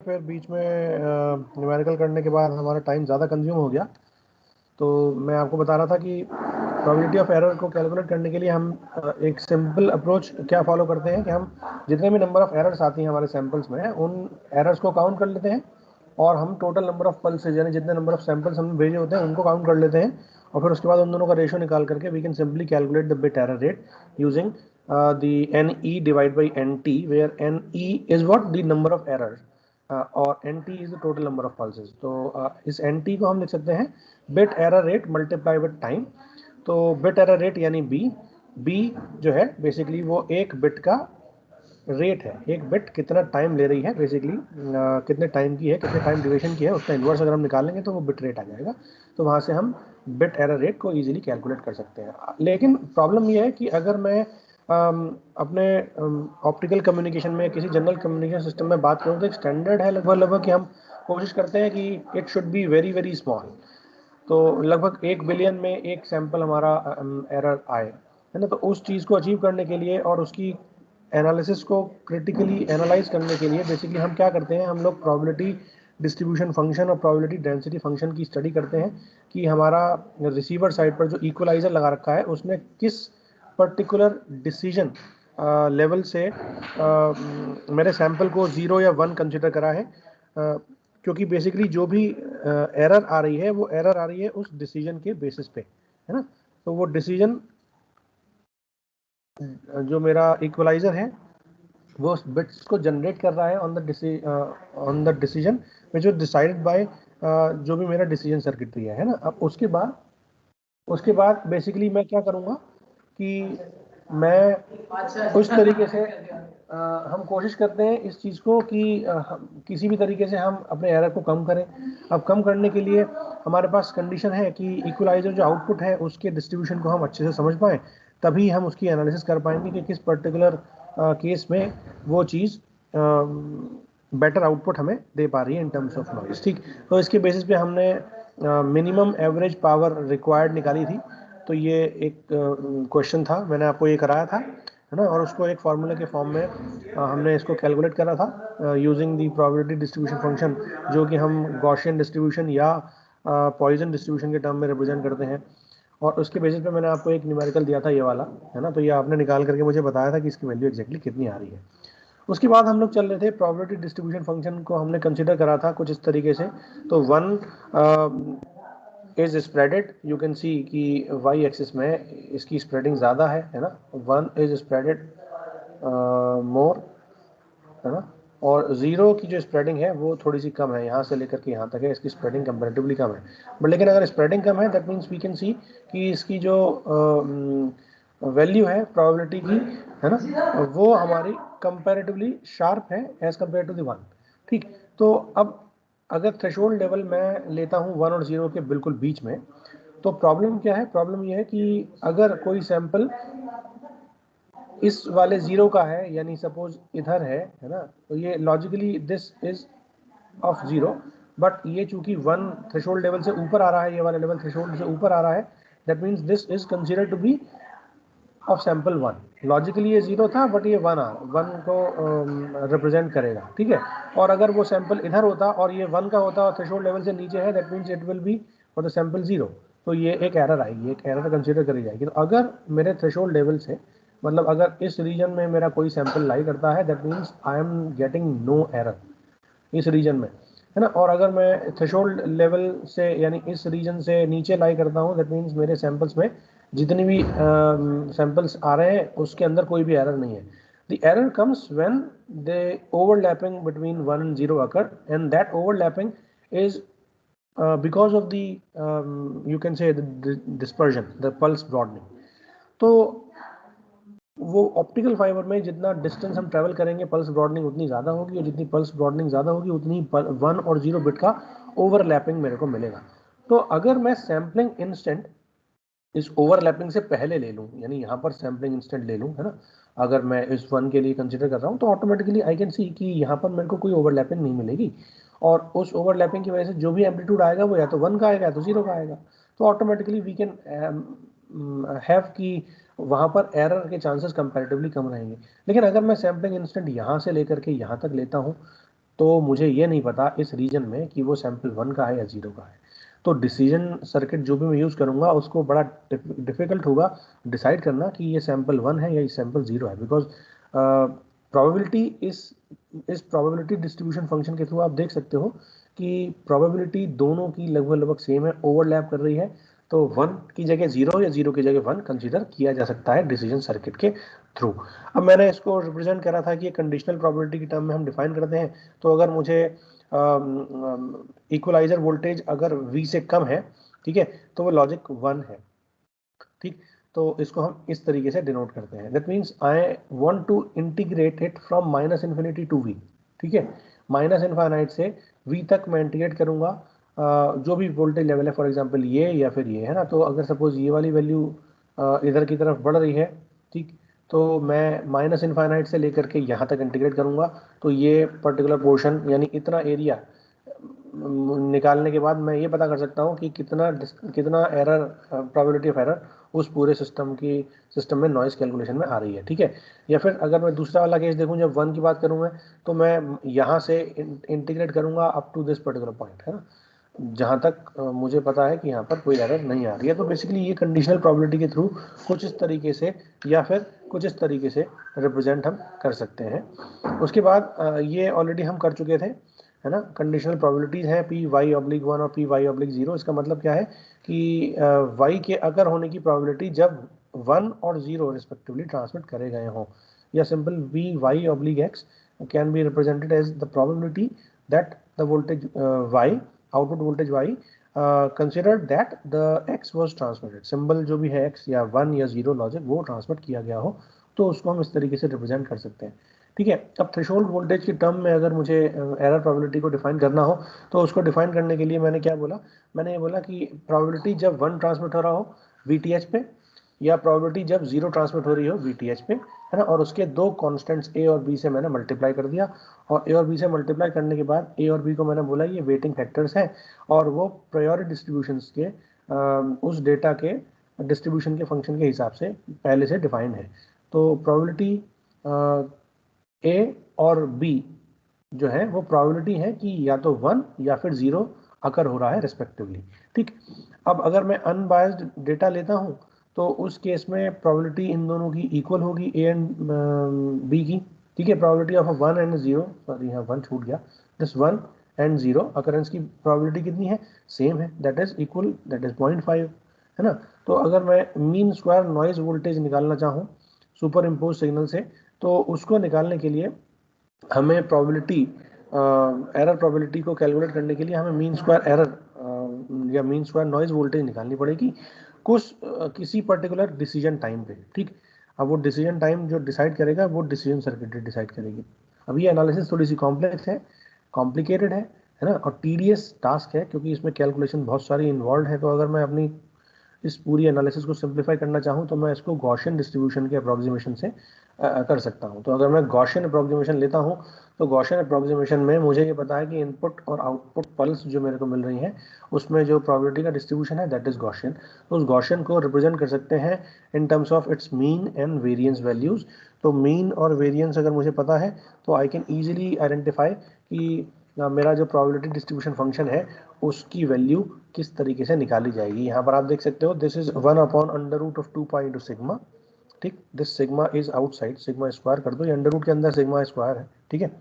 फिर बीच में न्यूमेरिकल करने के बाद हमारा टाइम ज़्यादा कंज्यूम हो गया। तो मैं आपको बता रहा था कि प्रोबेबिलिटी ऑफ एरर को कैलकुलेट करने के लिए हम एक सिंपल अप्रोच क्या फॉलो करते हैं कि हम जितने भी नंबर ऑफ एरर्स आती हैं हमारे सैम्पल्स में उन एरर्स को काउंट कर लेते हैं और हम टोटल नंबर ऑफ पल्सेज यानी जितने नंबर ऑफ सैम्पल्स हमने भेजे होते हैं उनको काउंट कर लेते हैं और फिर उसके बाद उन दोनों का रेशो निकाल करके we can simply calculate the bit error rate using the NE divided by NT where NE is what the number of errors और NT is the total number of pulses। तो इस NT को हम लिख सकते हैं bit error rate multiply with time। तो bit error rate यानी B जो है बेसिकली वो एक बिट का रेट है, एक बिट कितना टाइम ले रही है बेसिकली कितने टाइम की है, कितने टाइम ड्यूरेशन की है, उसका इन्वर्स अगर हम निकालेंगे तो वो बिट रेट आ जाएगा। तो वहाँ से हम बिट एरर रेट को इजीली कैलकुलेट कर सकते हैं। लेकिन प्रॉब्लम ये है कि अगर मैं अपने ऑप्टिकल कम्युनिकेशन में किसी जनरल कम्युनिकेशन सिस्टम में बात करूँ तो एक स्टैंडर्ड है लगभग कि हम कोशिश करते हैं कि it should be very very small. तो लगभग 1 बिलियन में एक सैंपल हमारा एरर आए, है ना। तो उस चीज़ को अचीव करने के लिए और उसकी एनालिसिस को क्रिटिकली एनालाइज करने के लिए बेसिकली हम क्या करते हैं, हम लोग प्रोबेबिलिटी डिस्ट्रीब्यूशन फंक्शन और प्रोबेबिलिटी डेंसिटी फंक्शन की स्टडी करते हैं कि हमारा रिसीवर साइड पर जो इक्वलाइजर लगा रखा है उसने किस पर्टिकुलर डिसीजन लेवल से मेरे सैंपल को 0 या 1 कंसिडर करा है। क्योंकि बेसिकली जो भी एरर आ रही है वो एरर आ रही है उस डिसीजन के बेसिस पे, है ना। तो वो डिसीजन जो मेरा इक्वलाइजर है वो बिट्स को जनरेट कर रहा है on the decision which was decided by जो भी मेरा डिसीजन सर्किटरी है ना। अब उसके बाद बेसिकली मैं क्या करूँगा कि मैं उस तरीके से हम कोशिश करते हैं इस चीज़ को कि किसी भी तरीके से हम अपने एरर को कम करें। अब कम करने के लिए हमारे पास कंडीशन है कि इक्वलाइजर जो आउटपुट है उसके डिस्ट्रीब्यूशन को हम अच्छे से समझ पाएँ, तभी हम उसकी एनालिसिस कर पाएंगे कि किस पर्टिकुलर केस में वो चीज़ बेटर आउटपुट हमें दे पा रही है इन टर्म्स ऑफ नॉइज। ठीक, तो इसके बेसिस पे हमने मिनिमम एवरेज पावर रिक्वायर्ड निकाली थी। तो ये एक क्वेश्चन था, मैंने आपको ये कराया था, है ना। और उसको एक फार्मूला के फॉर्म में हमने इसको कैलकुलेट करा था using the probability distribution function, जो कि हम गॉसियन डिस्ट्रीब्यूशन या पॉइजन डिस्ट्रीब्यूशन के टर्म में रिप्रेजेंट करते हैं। और उसके बेसिस पे मैंने आपको एक न्यूमेरिकल दिया था ये वाला, है ना। तो ये आपने निकाल करके मुझे बताया था कि इसकी वैल्यू एक्जैक्टली कितनी आ रही है। उसके बाद हम लोग चल रहे थे प्रोबेबिलिटी डिस्ट्रीब्यूशन फंक्शन को हमने कंसिडर करा था कुछ इस तरीके से। तो 1 is spreaded, you can see कि वाई एक्सिस में इसकी स्प्रेडिंग ज़्यादा है ना। 1 इज स्प्रेडेड मोर, है ना। और 0 की जो स्प्रेडिंग है वो थोड़ी सी कम है, यहाँ से लेकर के यहाँ तक है, इसकी स्प्रेडिंग कंपैरेटिवली कम है। बट लेकिन अगर स्प्रेडिंग कम है that means we can see कि इसकी जो वैल्यू है प्रोबेबिलिटी की, है ना, वो हमारी कंपैरेटिवली शार्प है एज कम्पेयर टू द 1। ठीक, तो अब अगर थ्रेशोल्ड लेवल मैं लेता हूँ 1 और 0 के बिल्कुल बीच में, तो प्रॉब्लम क्या है, प्रॉब्लम ये है कि अगर कोई सैंपल इस वाले 0 का है, यानी सपोज इधर है ना, तो ये logically this is of 0, but ये चूंकि 1 थ्रेशोल्ड लेवल से ऊपर आ रहा है, ये वाला लेवल थ्रेशोल्ड से ऊपर आ रहा है, that means this is considered to be of sample 1। Logically ये 0 था बट ये 1 को रिप्रेजेंट करेगा, ठीक है। और अगर वो सैंपल इधर होता और ये 1 का होता और थ्रेशोल्ड लेवल से नीचे है, that means it will be for the sample 0। तो ये एक एरर आएगी, एक एरर कंसिडर करी जाएगी। तो अगर मेरे थ्रेशोल्ड लेवल से, मतलब अगर इस रीजन में मेरा कोई सैंपल लाई करता है, that means I am getting no error इस रीजन में, है ना। और अगर मैं थ्रेशोल्ड लेवल से यानी इस रीजन से नीचे लाई करता हूँ, दैट मीन्स मेरे सैंपल्स में जितनी भी सैंपल्स आ रहे हैं उसके अंदर कोई भी एरर नहीं है। The error comes when the overlapping between 1 and 0 occur, and that overlapping is because of the you can say the dispersion, the pulse broadening। तो वो ऑप्टिकल फाइबर में जितना डिस्टेंस हम ट्रेवल करेंगे पल्स ब्रॉडनिंग उतनी ज़्यादा होगी, और जितनी पल्स ब्रॉडनिंग ज़्यादा होगी उतनी 1 और 0 बिट का ओवरलैपिंग मेरे को मिलेगा। तो अगर मैं सैम्पलिंग इंस्टेंट इस ओवरलैपिंग से पहले ले लूँ, यानी यहाँ पर सैम्पलिंग इंस्टेंट ले लूँ, है ना, अगर मैं इस 1 के लिए कंसिडर कर रहा हूँ, तो ऑटोमेटिकली आई कैन सी कि यहाँ पर मेरे को कोई ओवरलैपिंग नहीं मिलेगी। और उस ओवरलैपिंग की वजह से जो भी एम्पलीट्यूड आएगा वो या तो 1 का आएगा या तो 0 का आएगा। तो ऑटोमेटिकली वी कैन हैव कि वहाँ पर एरर के चांसेस कंपैरेटिवली कम रहेंगे। लेकिन अगर मैं सैम्पलिंग इंस्टेंट यहाँ से लेकर के यहाँ तक लेता हूँ, तो मुझे ये नहीं पता इस रीजन में कि वो सैंपल 1 का है या 0 का है। तो डिसीजन सर्किट जो भी मैं यूज़ करूँगा उसको बड़ा डिफिकल्ट होगा डिसाइड करना कि ये सैंपल 1 है या ये सैंपल 0 है, बिकॉज प्रोबेबिलिटी इस प्रोबेबिलिटी डिस्ट्रीब्यूशन फंक्शन के थ्रू आप देख सकते हो कि प्रोबेबिलिटी दोनों की लगभग लगभग सेम है, ओवरलैप कर रही है। तो 1 की जगह 0 या 0 की जगह 1 कंसीडर किया जा सकता है डिसीजन सर्किट के थ्रू। अब मैंने इसको रिप्रेजेंट करा था कि ये कंडीशनल प्रोबेबिलिटी की टर्म में हम डिफाइन करते हैं। तो अगर मुझे इक्वलाइजर वोल्टेज अगर V से कम है, ठीक है, तो वो लॉजिक 1 है। ठीक, तो इसको हम इस तरीके से डिनोट करते हैं। That means I want to integrate it from minus infinity to V। ठीक है, माइनस इनफाइनाइट से V तक मैं इंटीग्रेट करूंगा जो भी वोल्टेज लेवल है, फॉर एग्जांपल ये या फिर ये, है ना। तो अगर सपोज ये वाली वैल्यू इधर की तरफ बढ़ रही है, ठीक, तो मैं माइनस इनफाइनाइट से लेकर के यहाँ तक इंटीग्रेट करूंगा। तो ये पर्टिकुलर पोर्शन यानी इतना एरिया निकालने के बाद मैं ये पता कर सकता हूँ कि कितना एरर, प्रोबेबिलिटी ऑफ एरर उस पूरे सिस्टम में नॉइस कैलकुलेशन में आ रही है। ठीक है, या फिर अगर मैं दूसरा वाला केस देखूँ, जब 1 की बात करूँ मैं, तो मैं यहाँ से इंटीग्रेट करूँगा up to this particular point, है ना, जहाँ तक मुझे पता है कि यहाँ पर कोई एरर नहीं आ रही है। तो बेसिकली ये कंडीशनल प्रोबेबिलिटी के थ्रू कुछ इस तरीके से या फिर कुछ इस तरीके से रिप्रेजेंट हम कर सकते हैं। उसके बाद ये ऑलरेडी हम कर चुके थे, है ना। कंडीशनल प्रोबेबिलिटीज है Py/1 और Py/0। इसका मतलब क्या है कि y के अगर होने की प्रोबेबिलिटी जब 1 और 0 रिस्पेक्टिवली ट्रांसमिट करे गए हों, या simple Vy/x can be represented as the probability that the voltage y, output voltage y, consider that the x was transmitted. Symbol जो भी है x या 1 या 0 लॉजिक वो ट्रांसमिट किया गया हो, तो उसको हम इस तरीके से रिप्रेजेंट कर सकते हैं। ठीक है, अब थ्रेशोल्ड वोल्टेज की टर्म में अगर मुझे एरर प्रोबेबिलिटी को डिफाइन करना हो, तो उसको डिफाइन करने के लिए मैंने क्या बोला, मैंने ये बोला कि प्रोबेबिलिटी जब 1 ट्रांसमिट हो रहा हो VTH पे, या प्रोबेबिलिटी जब 0 ट्रांसमिट हो रही हो VTH पे, है ना, और उसके दो कॉन्स्टेंट्स A और B से मैंने मल्टीप्लाई कर दिया, और A और B से मल्टीप्लाई करने के बाद A और B को मैंने बोला ये वेटिंग फैक्टर्स हैं, और वो प्रायोरिटी डिस्ट्रीब्यूशन के उस डेटा के डिस्ट्रीब्यूशन के फंक्शन के हिसाब से पहले से डिफाइंड है। तो प्रोबेबिलिटी A और B जो है वो प्रोबेबिलिटी है कि या तो 1 या फिर 0 अकर हो रहा है रिस्पेक्टिवली। ठीक, अब अगर मैं अनबायस्ड डेटा लेता हूँ, तो उस केस में प्रोबेबिलिटी इन दोनों की इक्वल होगी, A एंड B की। ठीक है, प्रोबेबिलिटी ऑफ 1 एंड 0, सॉरी यहाँ 1 छूट गया, दिस 1 एंड 0 अकरेंस की प्रोबेबिलिटी कितनी है, सेम है, that is equal, that is 0.5, है ना। तो अगर मैं मीन स्क्वायर नॉइज वोल्टेज निकालना चाहूँ सुपर इम्पोज सिग्नल से, तो उसको निकालने के लिए हमें प्रोबेबिलिटी, एरर प्रोबेबिलिटी को कैलकुलेट करने के लिए हमें मीन स्क्वायर एरर या मीन स्क्वायर नॉइज वोल्टेज निकालनी पड़ेगी किसी पर्टिकुलर डिसीजन टाइम पे। ठीक, अब वो डिसीजन टाइम जो डिसाइड करेगा वो डिसीजन सर्किट डिसाइड करेगी। अब ये एनालिसिस थोड़ी सी कॉम्प्लेक्स है, कॉम्प्लिकेटेड है ना, और टीडियस टास्क है, क्योंकि इसमें कैलकुलेशन बहुत सारी इन्वॉल्व है। तो अगर मैं अपनी इस पूरी एनालिसिस को सिंप्लीफाई करना चाहूँ, तो मैं इसको गॉसियन डिस्ट्रीब्यूशन के अप्रोक्सीमेशन से कर सकता हूँ। तो अगर मैं गॉसियन अप्रोक्सीमेशन लेता हूँ, तो गॉसियन अप्रोक्सीमेशन में मुझे ये पता है कि इनपुट और आउटपुट पल्स जो मेरे को मिल रही हैं, उसमें जो प्रोबेबिलिटी का डिस्ट्रीब्यूशन है दैट इज गॉसियन। तो उस गॉसियन को रिप्रेजेंट कर सकते हैं in terms of its mean and variance values. तो मीन और वेरिएंस अगर मुझे पता है, तो आई कैन ईजिली आइडेंटिफाई कि मेरा जो प्रोबेबिलिटी डिस्ट्रीब्यूशन फंक्शन है उसकी वैल्यू किस तरीके से निकाली जाएगी। यहाँ पर आप देख सकते हो, this is 1/√2 pi into sigma. ठीक, this sigma is outside, sigma square कर दो, ये अंडर रूट के अंदर सिग्मा स्क्वायर है। ठीक है,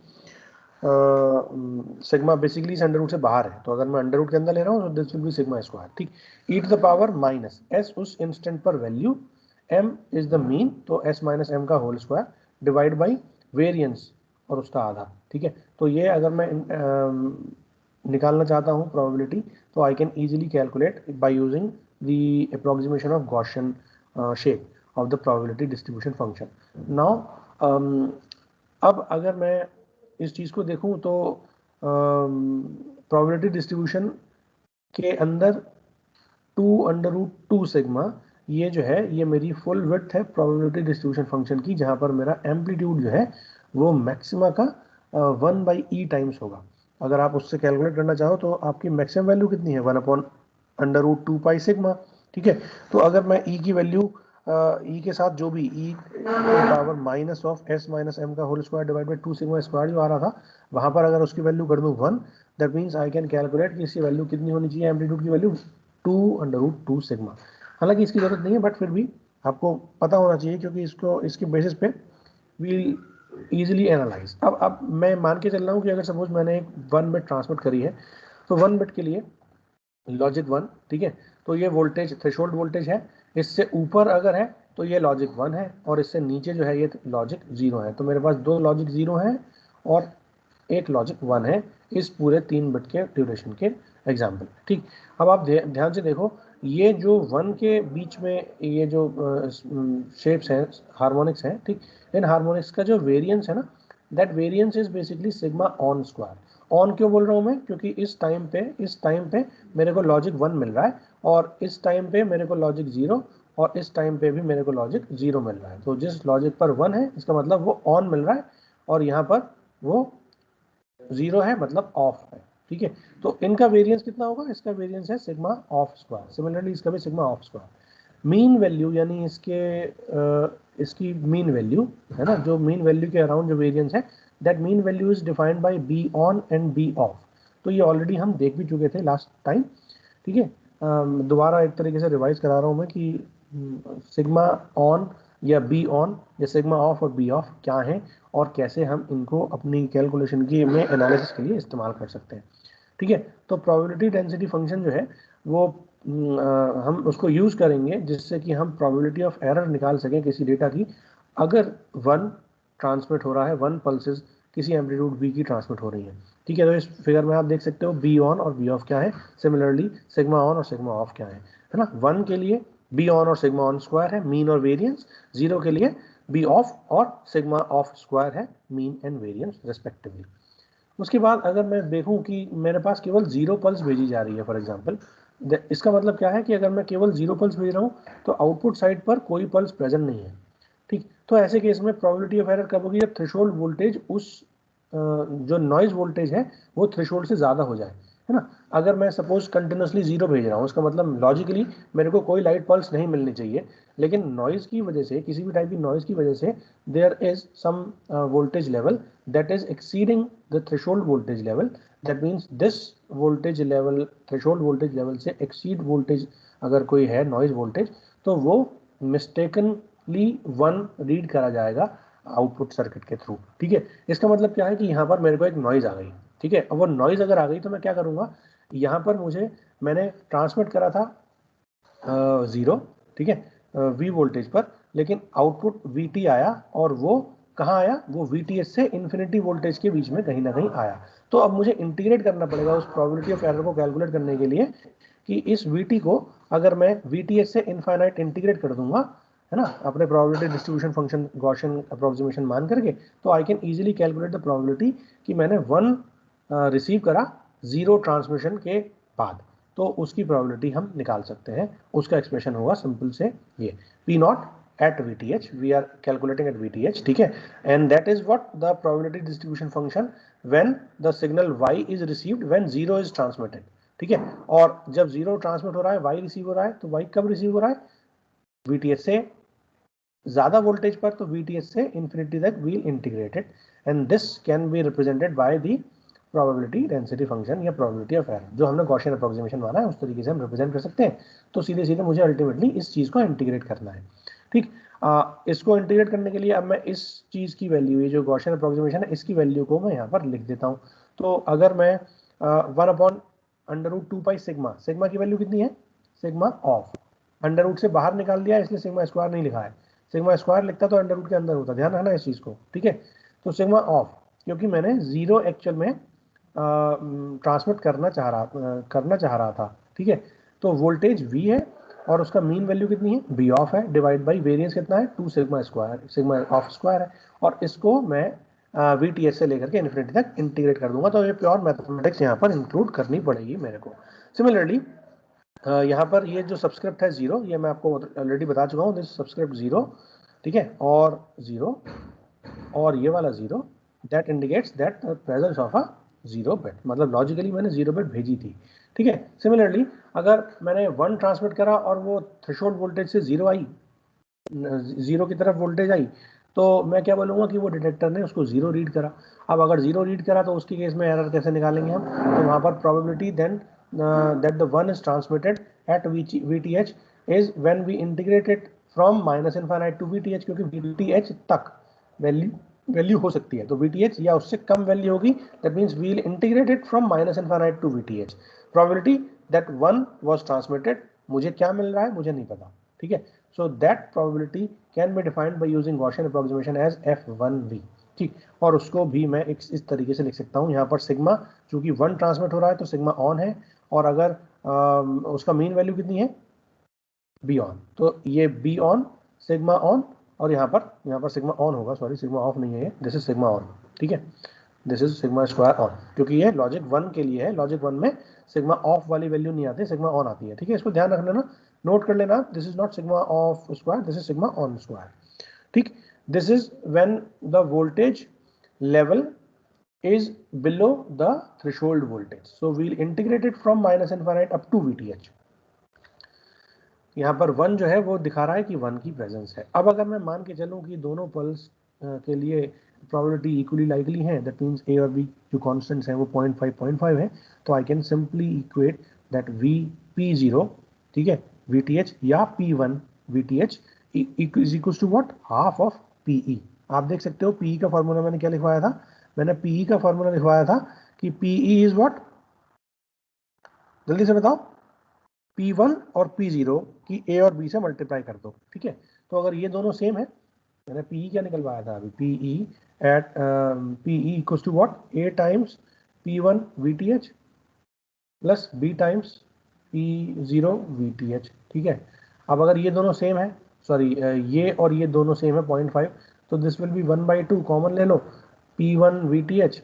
सिग्मा बेसिकली इस अंडर रूट से बाहर है, तो अगर मैं अंडर रूट के अंदर ले रहा हूँ तो this will be sigma square. ठीक, e⁻ माइनस s उस इंस्टेंट पर value, m is the mean, तो s माइनस m का whole square divide by variance और उसका आधा। ठीक है, तो ये अगर मैं निकालना चाहता हूँ प्रोबेबिलिटी, तो I can easily calculate by using the approximation of Gaussian shape of the probability distribution function. Now अब अगर मैं इस चीज़ को देखूं, तो प्रोबेबिलिटी डिस्ट्रीब्यूशन के अंदर 2√2 सिग्मा, ये जो है ये मेरी फुल विड्थ है प्रोबेबिलिटी डिस्ट्रीब्यूशन फंक्शन की, जहां पर मेरा एम्पलीट्यूड जो है वो मैक्सिमा का 1/e टाइम्स होगा। अगर आप उससे कैलकुलेट करना चाहो, तो आपकी मैक्सिमम वैल्यू कितनी है, 1/√2 पाई सिग्मा। ठीक है, तो अगर मैं e की वैल्यू ई के साथ जो भी e power minus of S minus M का whole square divide by 2 sigma square जो आ रहा था, वहां पर अगर उसकी वैल्यू कर दूं 1, that means I can calculate कि इसकी वैल्यू कितनी होनी चाहिए, एम्पलीट्यूड की वैल्यू 2√2 सिग्मा। हालांकि इसकी जरूरत नहीं है, बट फिर भी आपको पता होना चाहिए, क्योंकि इसको इसके बेसिस पे वील इजीली एनालाइज। अब मैं मान के चल रहा हूँ कि अगर सपोज मैंने एक 1 बिट ट्रांसमिट करी है, तो 1 बिट के लिए लॉजिक 1, ठीक है, तो ये वोल्टेज थ्रेशोल्ड वोल्टेज है। इससे ऊपर अगर है तो ये लॉजिक 1 है, और इससे नीचे जो है ये लॉजिक 0 है। तो मेरे पास 2 लॉजिक 0 है और एक लॉजिक 1 है इस पूरे 3 बिट के ड्यूरेशन के एग्जाम्पल। ठीक, अब आप ध्यान से देखो, ये जो 1 के बीच में ये जो शेप्स हैं, हार्मोनिक्स हैं, ठीक, इन हार्मोनिक्स का जो वेरिएंस है ना, that variance is basically sigma on square. On क्यों बोल रहा हूँ मैं, क्योंकि इस टाइम पे मेरे को लॉजिक 1 मिल रहा है, और इस टाइम पे मेरे को लॉजिक 0, और इस टाइम पे भी मेरे को लॉजिक 0 मिल रहा है। तो जिस लॉजिक पर 1 है इसका मतलब वो ऑन मिल रहा है, और यहाँ पर वो 0 है मतलब ऑफ है। ठीक है, तो इनका वेरिएंस कितना होगा, इसका वेरिएंस है सिग्मा ऑफ स्क्वायर। सिमिलरली इसका भी sigma of square. Mean value यानी इसकी मीन वैल्यू है ना, जो मीन वैल्यू के अराउंड जो वेरिएंस है, that mean value is defined by B on and B off. तो ये ऑलरेडी हम देख भी चुके थे लास्ट टाइम। ठीक है, दोबारा एक तरीके से रिवाइज करा रहा हूँ मैं कि सिग्मा ऑन या बी ऑन या सिग्मा ऑफ और बी ऑफ क्या है, और कैसे हम इनको अपनी कैलकुलेशन की में एनालिसिस के लिए इस्तेमाल कर सकते हैं। ठीक है, तो प्रोबेबिलिटी डेंसिटी फंक्शन जो है वो हम उसको यूज़ करेंगे जिससे कि हम प्रोबेबिलिटी ऑफ एरर निकाल सकें किसी डेटा की। अगर 1 ट्रांसमिट हो रहा है, 1 पल्सेस किसी एम्पलीट्यूड बी की ट्रांसमिट हो रही है। ठीक है, तो इस फिगर में आप देख सकते हो बी ऑन और बी ऑफ क्या है, सिमिलरली सिग्मा ऑन और सिग्मा ऑफ क्या है ना। 1 के लिए बी ऑन और सिग्मा ऑन स्क्वायर है मीन और वेरिएंस, 0 के लिए बी ऑफ और सिग्मा ऑफ स्क्वायर है मीन एंड वेरिएंस रेस्पेक्टिवली। उसके बाद अगर मैं देखूं कि मेरे पास केवल 0 पल्स भेजी जा रही है फॉर एग्जांपल, इसका मतलब क्या है कि अगर मैं केवल 0 पल्स भेज रहा हूं तो आउटपुट साइड पर कोई पल्स प्रेजेंट नहीं है। ठीक, तो ऐसे केस में प्रोबेबिलिटी ऑफ एरर कब होगी, जब थ्रेशोल्ड वोल्टेज उस जो नॉइज वोल्टेज है वो थ्रेशोल्ड से ज़्यादा हो जाए, है ना। अगर मैं सपोज कंटिन्यूसली 0 भेज रहा हूँ, उसका मतलब लॉजिकली मेरे को कोई लाइट पल्स नहीं मिलनी चाहिए, लेकिन नॉइज़ की वजह से, किसी भी टाइप की नॉइज़ की वजह से there is some voltage level that is exceeding the threshold voltage level. That means this voltage level, threshold voltage level से exceed voltage अगर कोई है नॉइज वोल्टेज, तो वो मिस्टेकनली 1 रीड करा जाएगा आउटपुट सर्किट के थ्रू। ठीक है, इसका मतलब क्या है कि यहाँ पर मेरे को एक नॉइज आ गई। ठीक है, अब वो नॉइज अगर आ गई तो मैं क्या करूँगा, यहाँ पर मैंने ट्रांसमिट करा था 0, ठीक है, V वोल्टेज पर, लेकिन आउटपुट VT आया, और वो कहाँ आया, वो VTS से इन्फिनिटी वोल्टेज के बीच में कहीं ना कहीं आया। तो अब मुझे इंटीग्रेट करना पड़ेगा उस प्रोबेबिलिटी ऑफ एरर को कैलकुलेट करने के लिए, कि इस VT को अगर मैं VTS से इनफाइनाइट इंटीग्रेट कर दूंगा, है ना, अपने probability distribution function Gaussian approximation मान करके, तो I can easily calculate the probability कि मैंने 1 रिसीव करा 0 ट्रांसमिशन के बाद, तो उसकी प्रोबेबिलिटी हम निकाल सकते हैं। उसका एक्सप्रेशन होगा सिंपल से ये P not at VTH, we are calculating at VTH, ठीक है, and that is what the probability distribution function when the signal Y is received when 0 is transmitted। ठीक है, और जब 0 ट्रांसमिट हो रहा है, Y रिसीव हो रहा है, तो Y कब रिसीव हो रहा है, VTH से ज्यादा वोल्टेज पर, तो VTH से इंफिनिटी तक wheel integrated, and this can be represented by the probability density function या प्रोबेबिलिटी ऑफ एरर, जो हमने गॉसियन अप्रोक्सीमेशन माना है उस तरीके से हम रिप्रेजेंट कर सकते हैं। तो सीधे सीधे मुझे अल्टीमेटली इस चीज को इंटीग्रेट करना है। ठीक, इसको इंटीग्रेट करने के लिए अब मैं इस चीज की वैल्यू, ये जो गॉसियन अप्रोक्सीमेशन है, इसकी वैल्यू को मैं यहाँ पर लिख देता हूँ। तो अगर मैं 1/√2 सिग्मा, सिग्मा की वैल्यू कितनी है, सिग्मा ऑफ, अंडर रूट से बाहर निकाल दिया इसलिए सिग्मा स्क्वायर नहीं लिखा है, सिग्मा स्क्वायर लिखता तो अंडर रूट के अंदर होता, ध्यान रखना इस चीज को। ठीक है, तो सिग्मा ऑफ, क्योंकि मैंने 0 एक्चुअल में ट्रांसमिट करना चाह रहा था। ठीक है, तो वोल्टेज V है और उसका मीन वैल्यू कितनी है, B ऑफ है, डिवाइड बाई वेरिएंस कितना है, 2 sigma square, sigma of square है, और इसको मैं VTH से लेकर के इन्फिनिटी तक इंटीग्रेट कर दूंगा। तो ये प्योर मैथमेटिक्स यहाँ पर इंक्लूड करनी पड़ेगी मेरे को। सिमिलरली यहाँ पर ये जो सब्सक्रिप्ट है 0, ये मैं आपको ऑलरेडी बता चुका हूँ, दिस सब्सक्रिप्ट 0, ठीक है, और 0 और ये वाला 0, that indicates that presence of a 0 bit, मतलब लॉजिकली मैंने 0 बिट भेजी थी। ठीक है, सिमिलरली अगर मैंने 1 ट्रांसमिट करा और वो थ्रेशोल्ड वोल्टेज से 0 आई, जीरो की तरफ वोल्टेज आई तो मैं क्या बोलूँगा कि वो डिटेक्टर ने उसको जीरो रीड करा। अब अगर जीरो रीड करा तो उसकी केस में एरर कैसे निकालेंगे हम? तो वहाँ पर probability then that the one is transmitted at VTH is when we integrated from minus infinite to VTH, क्योंकि VTH तक वैल्यू हो सकती है, तो VTH या उससे कम वैल्यू होगी, that means we will integrate it from minus infinite to VTH। Probability that one was transmitted, मुझे क्या मिल रहा है मुझे नहीं पता, ठीक है। So that probability can be defined by using Gaussian approximation as F1V, ठीक। और उसको भी मैं इस तरीके से लिख सकता हूँ, यहाँ पर सिग्मा चूंकि वन ट्रांसमिट हो रहा है तो सिग्मा ऑन है, और अगर उसका मीन वैल्यू कितनी है बी ऑन, तो ये बी ऑन सिग्मा ऑन, और यहाँ पर सिग्मा ऑन होगा, सॉरी सिग्मा ऑफ नहीं है, दिस इज सिग्मा ऑन, ठीक है, this is sigma square on, क्योंकि ये लॉजिक वन के लिए है, लॉजिक वन में सिग्मा ऑफ वाली वैल्यू नहीं आती, सिग्मा ऑन आती है, ठीक है। इसको ध्यान रख लेना, नोट कर लेना, this is not sigma of square, this is sigma on square, ठीक। This is when the voltage level is below the threshold voltage, so we'll integrate it from minus infinite up to VTH। यहाँ पर one जो है वो दिखा रहा है कि वन की प्रेजेंस है। अब अगर मैं मान के चलूँ कि दोनों पल्स के लिए प्रोबेबिलिटी इक्वली लाइकली है, दैट मीन्स ए और बी जो कॉन्स्टेंट्स हैं वो 0.5 है, तो I can simply equate that V P zero, ठीक है, VTH या P1 VTH is equal to what, half of PE। आप देख सकते हो PE का फॉर्मूला मैंने क्या लिखवाया था, मैंने PE का फॉर्मूला लिखवाया था कि PE इज व्हाट, जल्दी से बताओ, P1 और P0 की A और B से मल्टीप्लाई कर दो, ठीक है। तो अगर ये दोनों सेम है, मैंने PE क्या निकलवाया था अभी, PE at PE equal to what, A times P1 VTH plus B times P0 VTH, ठीक है। अब अगर ये दोनों सेम है, सॉरी ये और ये दोनों सेम है 0.5, तो दिस विल बी 1/2, कॉमन ले लो, P1 VTH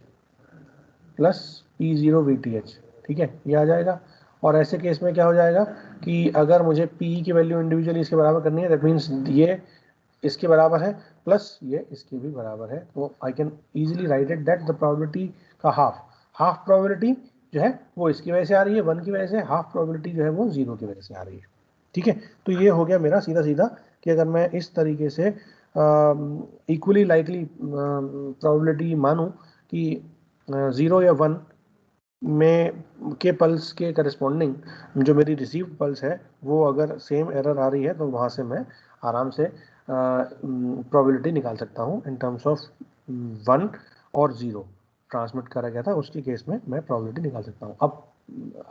plus P0 VTH, ठीक है, ये आ जाएगा। और ऐसे केस में क्या हो जाएगा कि अगर मुझे PE की वैल्यू इंडिविजुअली इसके बराबर करनी है, दैट मीन्स ये इसके बराबर है प्लस ये इसके भी बराबर है, तो I can easily right it that the probability का हाफ प्रोबेबिलिटी जो है वो इसकी वजह से आ रही है 1 की वजह से, हाफ प्रोबेबिलिटी जो है वो 0 की वजह से आ रही है, ठीक है। तो ये हो गया मेरा सीधा सीधा कि अगर मैं इस तरीके से इक्वली लाइकली प्रोबेबिलिटी मानूं कि 0 या 1 में के पल्स के करस्पॉन्डिंग जो मेरी रिसीव पल्स है वो अगर सेम एरर आ रही है, तो वहाँ से मैं आराम से प्रोबेबिलिटी निकाल सकता हूँ इन टर्म्स ऑफ 1 और 0 ट्रांसमिट करा गया था, उसकी केस में मैं प्रोबेबिलिटी निकाल सकता हूँ। अब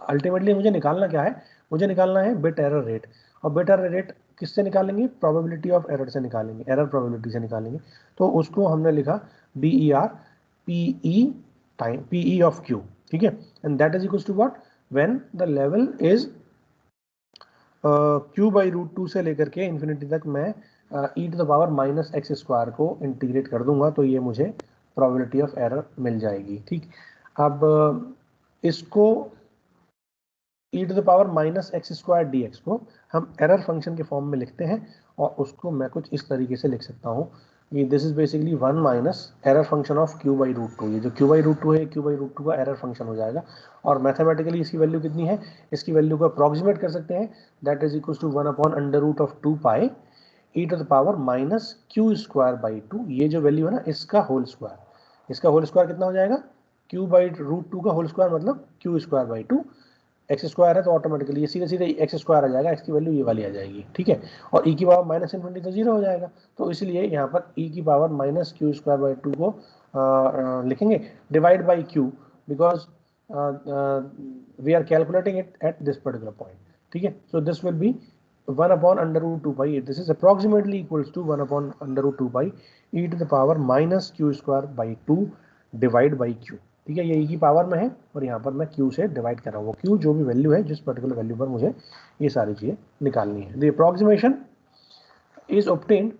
अल्टीमेटली मुझे निकालना क्या है, मुझे निकालना है बिट एरर रेट, और बिट एरर रेट किससे निकालेंगे, प्रोबेबिलिटी ऑफ एरर से निकालेंगे, एरर प्रोबेबिलिटी से निकालेंगे। तो उसको हमने लिखा BER PE time PE of Q, ठीक है, and that is equal to what, when the level is Q/√2 से लेकर के इन्फिनिटी तक मैं e⁻⁻x² को इंटीग्रेट कर दूंगा, तो ये मुझे प्रोबेबिलिटी ऑफ एरर मिल जाएगी, ठीक। अब इसको e⁻⁻x² dx को हम एरर फंक्शन के फॉर्म में लिखते हैं, और उसको मैं कुछ इस तरीके से लिख सकता हूँ कि this is basically 1 minus error function of Q/√2, ये जो Q/√2 है Q/√2 का एरर फंक्शन हो जाएगा, और मैथमेटिकली इसकी वैल्यू कितनी है, इसकी वैल्यू को अप्रॉक्सीमेट कर सकते हैं, that is equal to 1/√2π e⁻⁻q²/2, ये जो वैल्यू है ना इसका होल स्क्वायर, इसका होल स्क्वायर कितना हो जाएगा, Q/√2 का होल स्क्वायर मतलब Q²/2, x² है तो ऑटोमेटिकली ये सीधे सीधे x² आ जाएगा, x की वैल्यू ये वाली आ जाएगी, ठीक है। और e की पावर -∞ तो 0 हो जाएगा, तो इसलिए यहाँ पर e की पावर -q²/2 को लिखेंगे divide by q, because we are calculating it at this particular point, ठीक है। So this will be 1/√2π, this is approximately equals to 1/√2π e⁻q²/2 divide by q, ठीक है। ये e की पावर में है और यहाँ पर मैं q से डिवाइड कर रहा हूँ, वो q जो भी वैल्यू है, जिस पर्टिकुलर वैल्यू पर मुझे ये सारी चीज़ें निकालनी है। The approximation is obtained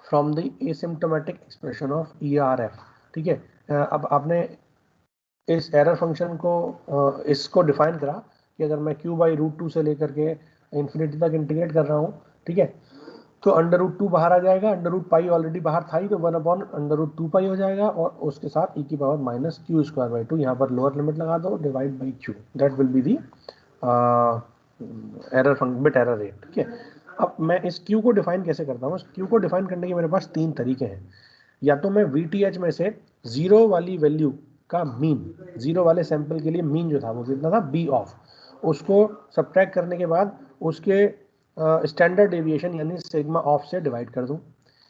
from the asymptomatic expression of ERF, ठीक है। अब आपने इस एरर फंक्शन को इसको डिफाइन करा कि अगर मैं Q/√2 से लेकर के इन्फिनिटी तक इंटीग्रेट कर रहा हूँ, ठीक है, तो √2 बाहर आ जाएगा, √π ऑलरेडी बाहर था ही, तो 1/√2π हो जाएगा, और उसके साथ e की पावर -q²/2, यहाँ पर लोअर लिमिट लगा दो, divide by q, that will be the error bit error rate, ठीक है। अब मैं इस Q को डिफाइन कैसे करता हूँ? इस Q को डिफाइन करने के मेरे पास 3 तरीके हैं। या तो मैं VTH में से 0 वाली वैल्यू का मीन, 0 वाले सैंपल के लिए मीन जो था वो कितना था, B ऑफ, उसको सब्ट्रैक्ट करने के बाद उसके स्टैंडर्ड डेविएशन यानी सिग्मा ऑफ से डिवाइड कर दूं,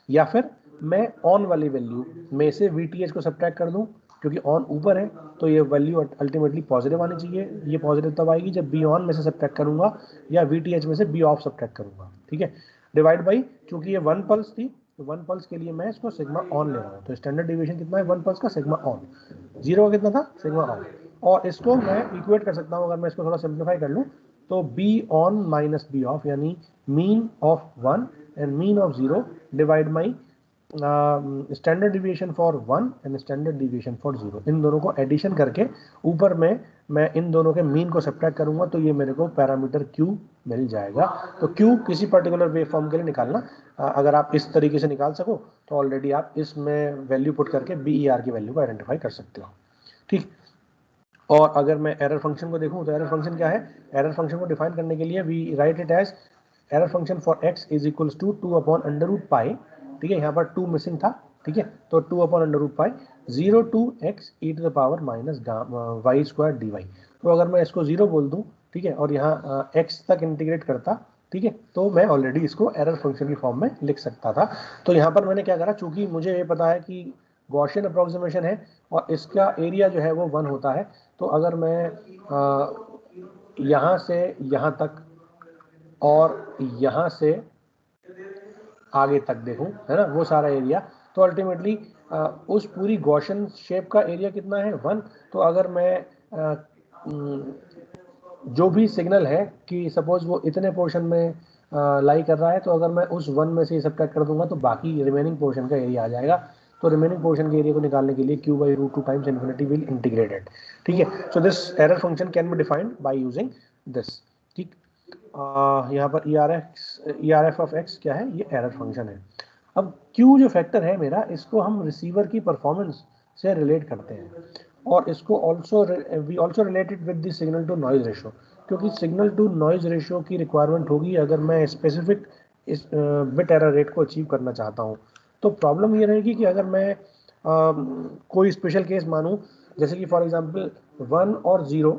या फिर मैं ऑन वाली वैल्यू में से VTH को सब्ट्रैक्ट कर दूं, क्योंकि ऑन ऊपर है तो ये वैल्यू अल्टीमेटली पॉजिटिव आनी चाहिए। ये पॉजिटिव तब आएगी जब बी ऑन में से सब्ट्रैक्ट करूंगा या VTH में से बी ऑफ सब्ट्रैक्ट करूंगा, ठीक है। डिवाइड बाई, चूंकि ये 1 पल्स थी तो 1 पल्स के लिए मैं इसको सिग्मा ऑन ले रहा हूँ, तो स्टैंडर्ड डिविएशन कितना है 1 पल्स का, सिग्मा ऑन। 0 का कितना था, सिग्मा ऑन। और इसको मैं इक्वेट कर सकता हूँ, अगर मैं इसको थोड़ा सिंप्लीफाई कर लूँ तो B on minus B of यानी mean of 1 and mean of 0 divide by standard deviation for 1 and standard deviation for 0, इन दोनों को एडिशन करके ऊपर में मैं इन दोनों के मीन को सब्ट्रैक्ट करूंगा तो ये मेरे को पैरामीटर Q मिल जाएगा। तो Q किसी पर्टिकुलर वेव फॉर्म के लिए निकालना, अगर आप इस तरीके से निकाल सको तो ऑलरेडी आप इसमें वैल्यू पुट करके BER की वैल्यू को आइडेंटिफाई कर सकते हो, ठीक। और अगर मैं एरर फंक्शन को देखूं तो एरर फंक्शन क्या है? एरर फंक्शन को डिफाइन करने के लिए we write it as error function for x is equals to 2 upon under root pi, ठीक है, यहाँ पर 2 मिसिंग था, ठीक है, तो 2 upon under root pi 0 to x e to the power minus y square d y. तो अगर मैं इसको 0 बोल दूं, ठीक है, और यहाँ x तक इंटीग्रेट करता, ठीक है, तो मैं ऑलरेडी इसको एरर फंक्शन की फॉर्म में लिख सकता था। तो यहाँ पर मैंने क्या करा, चूंकि मुझे ये पता है कि गॉसियन अप्रोक्सीमेशन है और इसका एरिया जो है वो 1 होता है, तो अगर मैं यहाँ से यहाँ तक और यहाँ से आगे तक देखूं, है ना, वो सारा एरिया, तो अल्टीमेटली उस पूरी गॉसियन शेप का एरिया कितना है, 1। तो अगर मैं जो भी सिग्नल है कि सपोज वो इतने पोर्शन में लाई कर रहा है, तो अगर मैं उस 1 में से सब्ट्रैक्ट कर दूंगा तो बाकी रिमेनिंग पोर्शन का एरिया आ जाएगा। तो रिमेनिंग पोर्शन के एरिया को निकालने के लिए Q/√2 times infinity will integrated, ठीक है। So this error function can be defined by using this, ठीक। यहाँ पर ERF ऑफ x क्या है, ये एरर फंक्शन है। अब Q जो फैक्टर है मेरा, इसको हम रिसीवर की परफॉर्मेंस से रिलेट करते हैं और इसको we also related with the signal to noise ratio, क्योंकि सिग्नल टू नॉइज रेशियो की रिक्वायरमेंट होगी अगर मैं स्पेसिफिक इस बिट एरर रेट को अचीव करना चाहता हूँ। तो प्रॉब्लम ये रहेगी कि अगर मैं कोई स्पेशल केस मानूं, जैसे कि फॉर एग्जांपल 1 और 0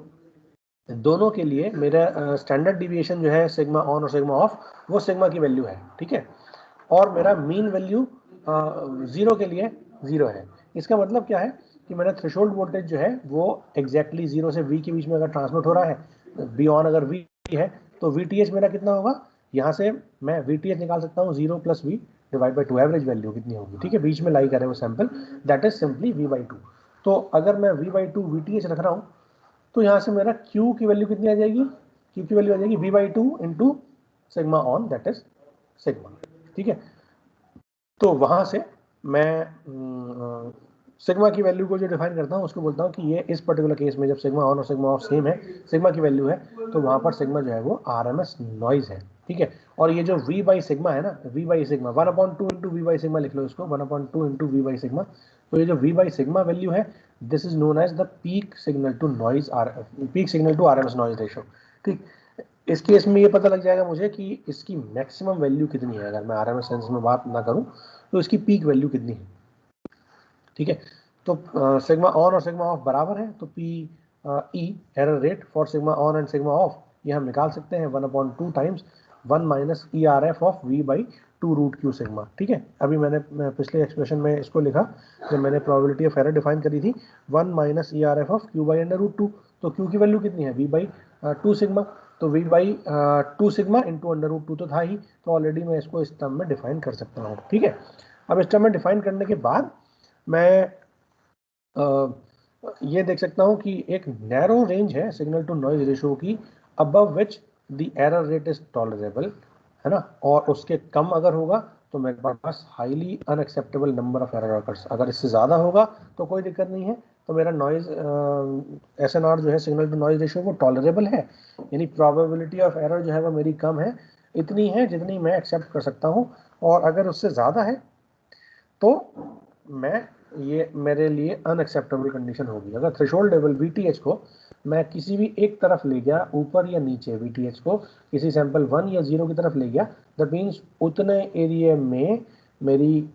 दोनों के लिए मेरा स्टैंडर्ड डिविएशन जो है सिग्मा ऑन और सिग्मा ऑफ, वो सिग्मा की वैल्यू है, ठीक है, और मेरा मीन वैल्यू 0 के लिए 0 है। इसका मतलब क्या है कि मेरा थ्रेशोल्ड वोल्टेज जो है वो एग्जैक्टली 0 से V के बीच में अगर ट्रांसमिट हो रहा है, बी ऑन अगर V है तो VTH मेरा कितना होगा, यहाँ से मैं VTH निकाल सकता हूँ 0 plus V divide by 2, average value कितनी होगी, ठीक है, बीच में लाई करे वो sample, that is simply V/2। तो अगर मैं V/2 VTH रख रहा हूँ तो यहाँ से मेरा Q की वैल्यू कितनी आ जाएगी, Q की वैल्यू आ जाएगी V/2 into sigma on, that is sigma, ठीक है। तो वहां से मैं सिग्मा की वैल्यू को जो डिफाइन करता हूँ उसको बोलता हूँ कि ये इस पर्टिकुलर केस में जब सिग्मा ऑन और सिग्मा ऑफ सेम है, सिग्मा की वैल्यू है, तो वहां पर सिग्मा जो है वो RMS नॉइज है, ठीक है। और ये जो V बाई सिग्मा है ना, V by sigma 1/2 into V by sigma लिख लो इसको, 1/2 इंटू V बाई सिग्मा। तो ये जो V बाई सिग्मा वैल्यू है, this is known as the peak signal to noise, peak signal to RMS noise ratio, ठीक। इस केस में ये पता लग जाएगा मुझे कि इसकी मैक्सिमम वैल्यू कितनी है, अगर मैं RMS सेंस में बात ना करूं तो इसकी पीक वैल्यू कितनी है, ठीक है। तो सिग्मा ऑन और सिग्मा ऑफ बराबर है, तो PE error rate for sigma on and sigma of ये हम निकाल सकते हैं 1/2 times 1 minus ERF of V/2√Q sigma, ठीक है। अभी मैंने पिछले एक्सप्रेशन में इसको लिखा जब मैंने प्रोबेबिलिटी ऑफ एरर डिफाइन करी थी, 1 माइनस ERF ऑफ Q/√2। तो Q की वैल्यू कितनी है, V/2 सिग्मा, तो V/2 सिग्मा इंटू √2 तो था ही, तो ऑलरेडी मैं इसको इस टर्म में डिफाइन कर सकता हूँ, ठीक है। अब इस टर्म में डिफाइन करने के बाद मैं ये देख सकता हूँ कि एक नैरो रेंज है सिग्नल टू नॉइज रेशियो की, above which the error rate is tolerable, है ना, और उसके कम अगर होगा तो मेरे पास highly unacceptable number of error occurs, अगर इससे ज़्यादा होगा तो कोई दिक्कत नहीं है, तो मेरा नॉइज SNR जो है सिग्नल टू नॉइज रेशियो वो टॉलरेबल है, यानी प्रोबेबिलिटी ऑफ एरर जो है वो मेरी कम है, इतनी है जितनी मैं एक्सेप्ट कर सकता हूँ। और अगर उससे ज़्यादा है तो मैं ये मेरे लिए अनएक्सेप्टेबल कंडीशन होगी। अगर थ्रेशोल्ड लेवल VTH को मैं किसी भी एक तरफ ले गया, ऊपर या नीचे, VTH को किसी सैंपल 1 या 0 की तरफ ले गया, दैट मीन्स उतने एरिया में मेरी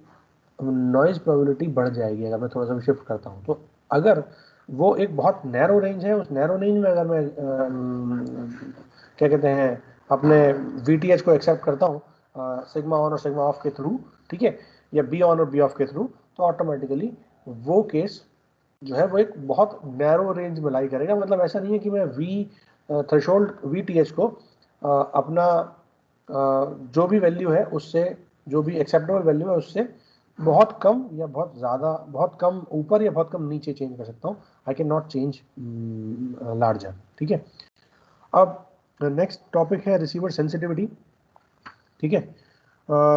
नॉइज प्रोबेबिलिटी बढ़ जाएगी अगर मैं थोड़ा सा शिफ्ट करता हूँ। तो अगर वो एक बहुत नैरो रेंज है, उस नैरो रेंज में अगर मैं क्या कहते हैं अपने VTH को एक्सेप्ट करता हूँ सिग्मा ऑन और सिग्मा ऑफ के थ्रू, ठीक है, या बी ऑन और बी ऑफ के थ्रू, तो ऑटोमेटिकली वो केस जो है वो एक बहुत नैरो रेंज में लाई करेगा। मतलब ऐसा नहीं है कि मैं थ्रेशोल्ड VTH को अपना जो भी वैल्यू है उससे, जो भी एक्सेप्टेबल वैल्यू है उससे बहुत कम या बहुत ज़्यादा, बहुत कम ऊपर या बहुत कम नीचे चेंज कर सकता हूँ। I can not change larger, ठीक है। अब नेक्स्ट टॉपिक है रिसीवर सेंसिटिविटी, ठीक है।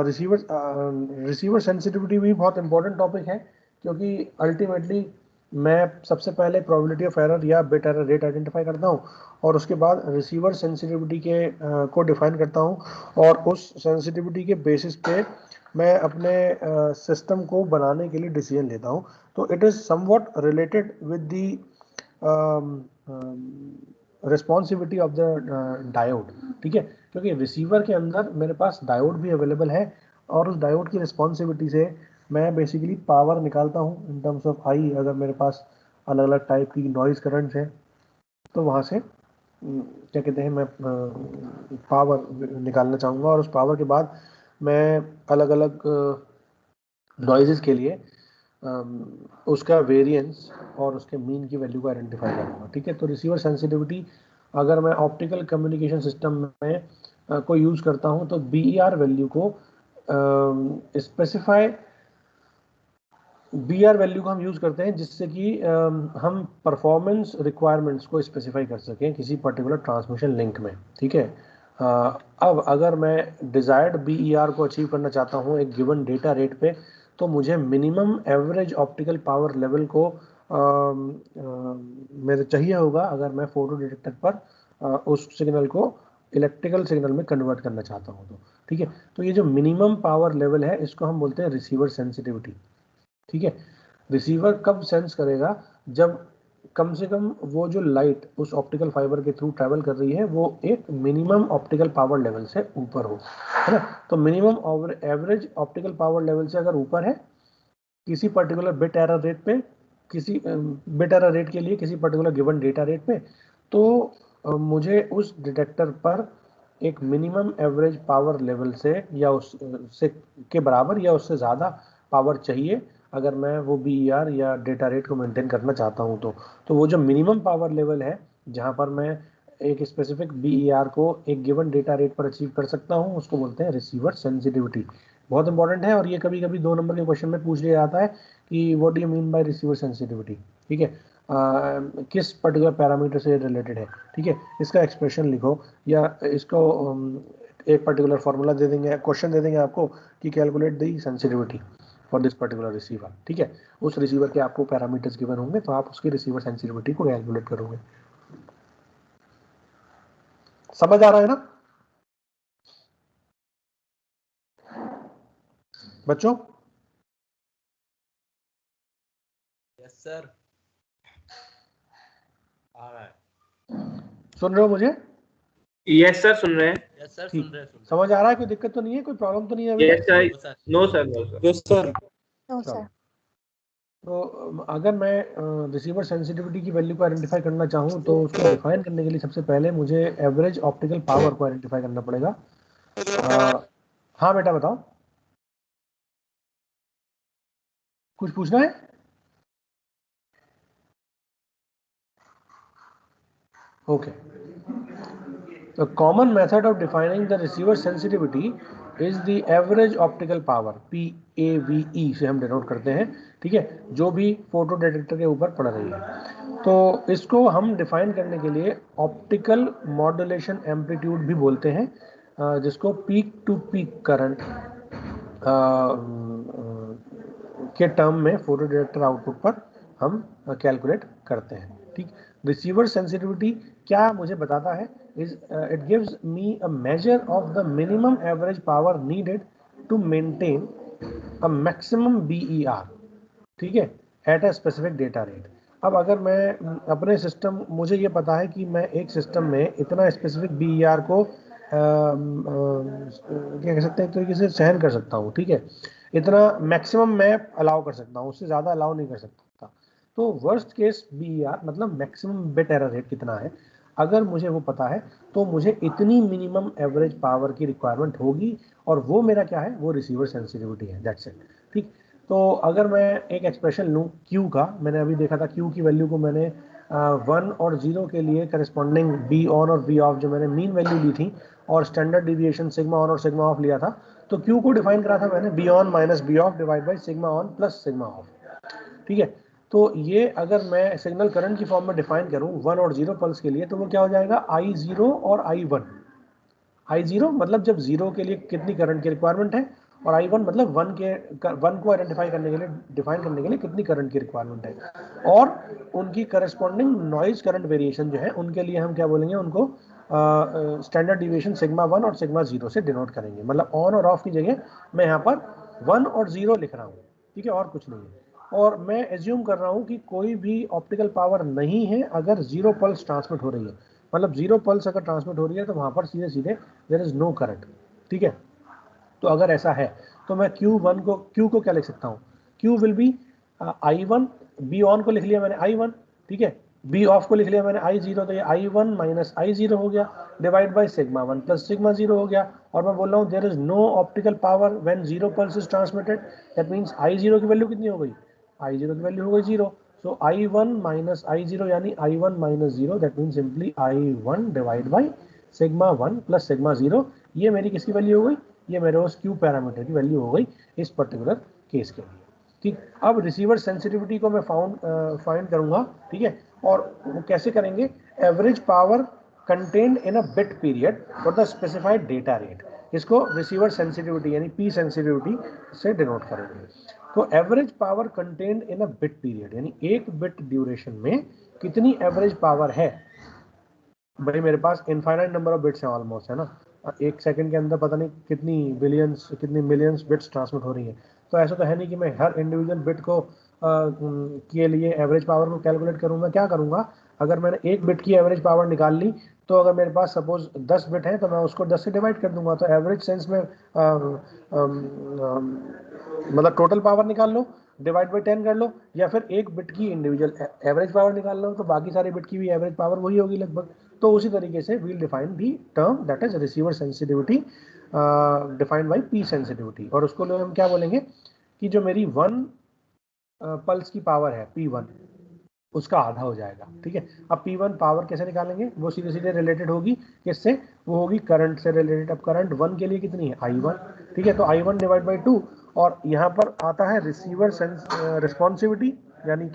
रिसीवर सेंसिटिविटी भी बहुत इंपॉर्टेंट टॉपिक है, क्योंकि अल्टीमेटली मैं सबसे पहले प्रोबेबिलिटी ऑफ एरर या बिट एरर रेट आइडेंटिफाई करता हूँ और उसके बाद रिसीवर सेंसिटिविटी के को डिफाइन करता हूँ, और उस सेंसिटिविटी के बेसिस पे मैं अपने सिस्टम को बनाने के लिए डिसीजन लेता हूँ। तो it is somewhat related with the responsibility of the diode, ठीक है, क्योंकि रिसीवर के अंदर मेरे पास डायोड भी अवेलेबल है और उस डायोड की रिस्पॉन्सिबिलिटी से मैं बेसिकली पावर निकालता हूँ इन टर्म्स ऑफ आई। अगर मेरे पास अलग अलग टाइप की नॉइज करंट्स है तो वहाँ से क्या कहते हैं मैं पावर निकालना चाहूँगा, और उस पावर के बाद मैं अलग अलग नॉइजेस के लिए उसका वेरिएंस और उसके मीन की वैल्यू को आइडेंटिफाई करूँगा, ठीक है। तो रिसीवर सेंसिटिविटी अगर मैं ऑप्टिकल कम्युनिकेशन सिस्टम में को यूज़ करता हूँ तो BER वैल्यू को स्पेसिफाई, BER वैल्यू को हम यूज़ करते हैं जिससे कि हम परफॉर्मेंस रिक्वायरमेंट्स को स्पेसिफाई कर सकें किसी पर्टिकुलर ट्रांसमिशन लिंक में, ठीक है। अब अगर मैं डिज़ायर्ड BER को अचीव करना चाहता हूँ एक गिवन डेटा रेट पे, तो मुझे minimum average optical power level को मेरे चाहिए होगा अगर मैं फोटो डिटेक्टर पर उस सिग्नल को इलेक्ट्रिकल सिग्नल में कन्वर्ट करना चाहता हूँ तो, ठीक है। तो ये जो मिनिमम पावर लेवल है इसको हम बोलते हैं रिसीवर सेंसिटिविटी, ठीक है। रिसीवर कब सेंस करेगा, जब कम से कम वो जो लाइट उस ऑप्टिकल फाइबर के थ्रू ट्रैवल कर रही है वो एक मिनिमम ऑप्टिकल पावर लेवल से ऊपर हो, है ना। तो minimum average optical power level से अगर ऊपर है किसी पर्टिकुलर बिट एरर रेट पे, किसी बिट एरर रेट के लिए किसी पर्टिकुलर गिवन डेटा रेट पे, तो मुझे उस डिटेक्टर पर एक मिनिमम एवरेज पावर लेवल से या उससे के बराबर या उससे ज़्यादा पावर चाहिए अगर मैं वो BER या डेटा रेट को मेंटेन करना चाहता हूँ। तो वो जो मिनिमम पावर लेवल है जहाँ पर मैं एक स्पेसिफिक BER को एक गिवन डेटा रेट पर अचीव कर सकता हूँ उसको बोलते हैं रिसीवर सेंसिटिविटी। बहुत इंपॉर्टेंट है और ये कभी कभी 2 नंबर के क्वेश्चन में पूछ लिया जाता है कि what do you mean by receiver sensitivity, ठीक है। किस पर्टिकुलर पैरामीटर से रिलेटेड है, ठीक है, इसका एक्सप्रेशन लिखो या इसको एक पर्टिकुलर फॉर्मूला दे देंगे, क्वेश्चन दे देंगे आपको कि calculate the sensitivity for this particular receiver, ठीक है। उस रिसीवर के आपको पैरामीटर्स गिवन होंगे तो आप उसकी रिसीवर सेंसिटिविटी को कैलकुलेट करोगे। समझ आ रहा है ना बच्चों? यस सर, आ रहा है। सुन रहे हो मुझे? यस सर, सुन रहे हैं। यस सर, ठीक, सुन रहे हैं। समझ आ रहा है? कोई दिक्कत तो नहीं है, कोई प्रॉब्लम तो नहीं है अभी यस तक? Sir, no sir, no sir. Yes sir. No sir. तो अगर मैं रिसीवर सेंसिटिविटी की वैल्यू को आइडेंटिफाई करना चाहूँ तो उसको डिफाइन करने के लिए सबसे पहले मुझे एवरेज ऑप्टिकल पावर को आइडेंटिफाई करना पड़ेगा। हाँ बेटा बताओ, कुछ पूछना है? Okay, the common method of defining the receiver sensitivity is the average optical power, PAVE से हम डिनोट करते हैं, ठीक है, जो भी फोटो डिटेक्टर के ऊपर पड़ रही है। तो इसको हम डिफाइन करने के लिए ऑप्टिकल मॉड्यूलेशन एम्पलीट्यूड भी बोलते हैं, जिसको पीक टू पीक करंट के टर्म में फोटो डिटेक्टर आउटपुट पर हम कैलकुलेट करते हैं, ठीक। रिसीवर सेंसिटिविटी क्या मुझे बताता है, is it gives me a measure of the minimum average power needed to maintain a maximum BER, ठीक है, at a specific data rate। अब अगर मैं अपने सिस्टम, मुझे ये पता है कि मैं एक सिस्टम में इतना स्पेसिफिक BER को क्या कह सकते हैं, एक तरीके से सहन कर सकता हूँ, ठीक है, इतना मैक्सिमम मैं अलाउ कर सकता हूँ, उससे ज़्यादा अलाउ नहीं कर सकता। तो वर्स्ट केस BER मतलब मैक्सिमम बिट एरर रेट कितना है, अगर मुझे वो पता है तो मुझे इतनी मिनिमम एवरेज पावर की रिक्वायरमेंट होगी, और वो मेरा क्या है, वो रिसीवर सेंसिटिविटी है, दैट्स इट। ठीक, तो अगर मैं एक एक्सप्रेशन लूँ Q का, मैंने अभी देखा था Q की वैल्यू को मैंने 1 और 0 के लिए करस्पॉन्डिंग B ऑन और B ऑफ जो मैंने मीन वैल्यू ली थी और स्टैंडर्ड डिविएशन सिग्मा ऑन और सिग्मा ऑफ लिया था, तो Q को डिफाइन करा था मैंने B on minus B of divide by sigma on plus sigma of. ठीक है, तो ये अगर मैं सिग्नल करंट की फॉर्म में डिफाइन करूं 1 और 0 पल्स के लिए, तो वो क्या हो जाएगा, I0 और I1। I0 मतलब जब 0 के लिए कितनी करंट की रिक्वायरमेंट है, और I1 मतलब 1 को आइडेंटिफाई करने के लिए, डिफाइन करने के लिए कितनी करंट की रिक्वायरमेंट है, और उनकी करस्पॉन्डिंग नॉइज करंट वेरिएशन जो है उनके लिए हम क्या बोलेंगे, उनको स्टैंडर्ड डिविएशन सिग्मा 1 और सिग्मा 0 से डिनोट करेंगे। मतलब ऑन और ऑफ की जगह मैं यहाँ पर 1 और 0 लिख रहा हूँ, ठीक है, और कुछ नहीं है। और मैं एज्यूम कर रहा हूँ कि कोई भी ऑप्टिकल पावर नहीं है अगर 0 पल्स ट्रांसमिट हो रही है, मतलब 0 पल्स अगर ट्रांसमिट हो रही है तो वहाँ पर सीधे सीधे देयर इज नो करंट। ठीक है, तो अगर ऐसा है तो मैं Q को क्या लिख सकता हूँ, Q will be I1, B on को लिख लिया मैंने I1, ठीक है, B ऑफ को लिख लिया मैंने I0, तो ये I1 माइनस I0 हो गया divide by sigma 1 plus sigma 0 हो गया। और मैं बोल रहा हूँ there is no optical power when 0 pulse is transmitted, that means I0 की वैल्यू कितनी हो गई, I0 की वैल्यू हो गई 0। सो I1 माइनस I0 यानी I1 minus 0, that means simply I1 divide by sigma 1 plus sigma 0। ये मेरी किसकी वैल्यू हो गई, ये मेरे उस Q पैरामीटर की वैल्यू हो गई इस पर्टिकुलर केस के लिए। ठीक, अब रिसीवर सेंसिटिविटी को मैं फाइंड करूंगा, ठीक है, और वो कैसे करेंगे, average power contained in a bit period for the specified data rate, इसको रिसीवर सेंसिटिविटी यानी P सेंसिटिविटी से डिनोट करेंगे। तो average power contained in a bit period यानी एक बिट ड्यूरेशन में कितनी एवरेज पावर है, भाई मेरे पास इनफाइनाइट नंबर ऑफ बिट्स हैं ऑलमोस्ट, है ना, एक सेकंड के अंदर पता नहीं कितनी बिलियंस कितनी मिलियंस बिट्स ट्रांसमिट हो रही हैं। तो ऐसा तो है नहीं कि मैं हर इंडिविजुअल बिट को के लिए एवरेज पावर को कैलकुलेट करूँ। मैं क्या करूँगा, अगर मैंने एक बिट की एवरेज पावर निकाल ली, तो अगर मेरे पास सपोज 10 बिट है तो मैं उसको 10 से डिवाइड कर दूंगा, तो एवरेज सेंस में मतलब टोटल पावर निकाल लो, डिवाइड बाई 10 कर लो, या फिर एक बिट की इंडिविजुअल एवरेज पावर निकाल लो, तो बाकी सारे बिट की भी एवरेज पावर वही होगी लगभग। तो उसी तरीके से we'll define the term that is receiver sensitivity defined by P sensitivity, और उसको हम क्या बोलेंगे कि जो मेरी 1 पल्स की पावर है P1 उसका आधा हो जाएगा। ठीक है, अब P1 पावर कैसे निकालेंगे, वो सीधे सीधे रिलेटेड होगी किससे, वो होगी करंट से रिलेटेड। अब करंट 1 के लिए कितनी है, I1, ठीक है, तो I1 डिवाइड बाई 2, और यहाँ पर आता है रिसीवर रिस्पॉन्सिविटी यानी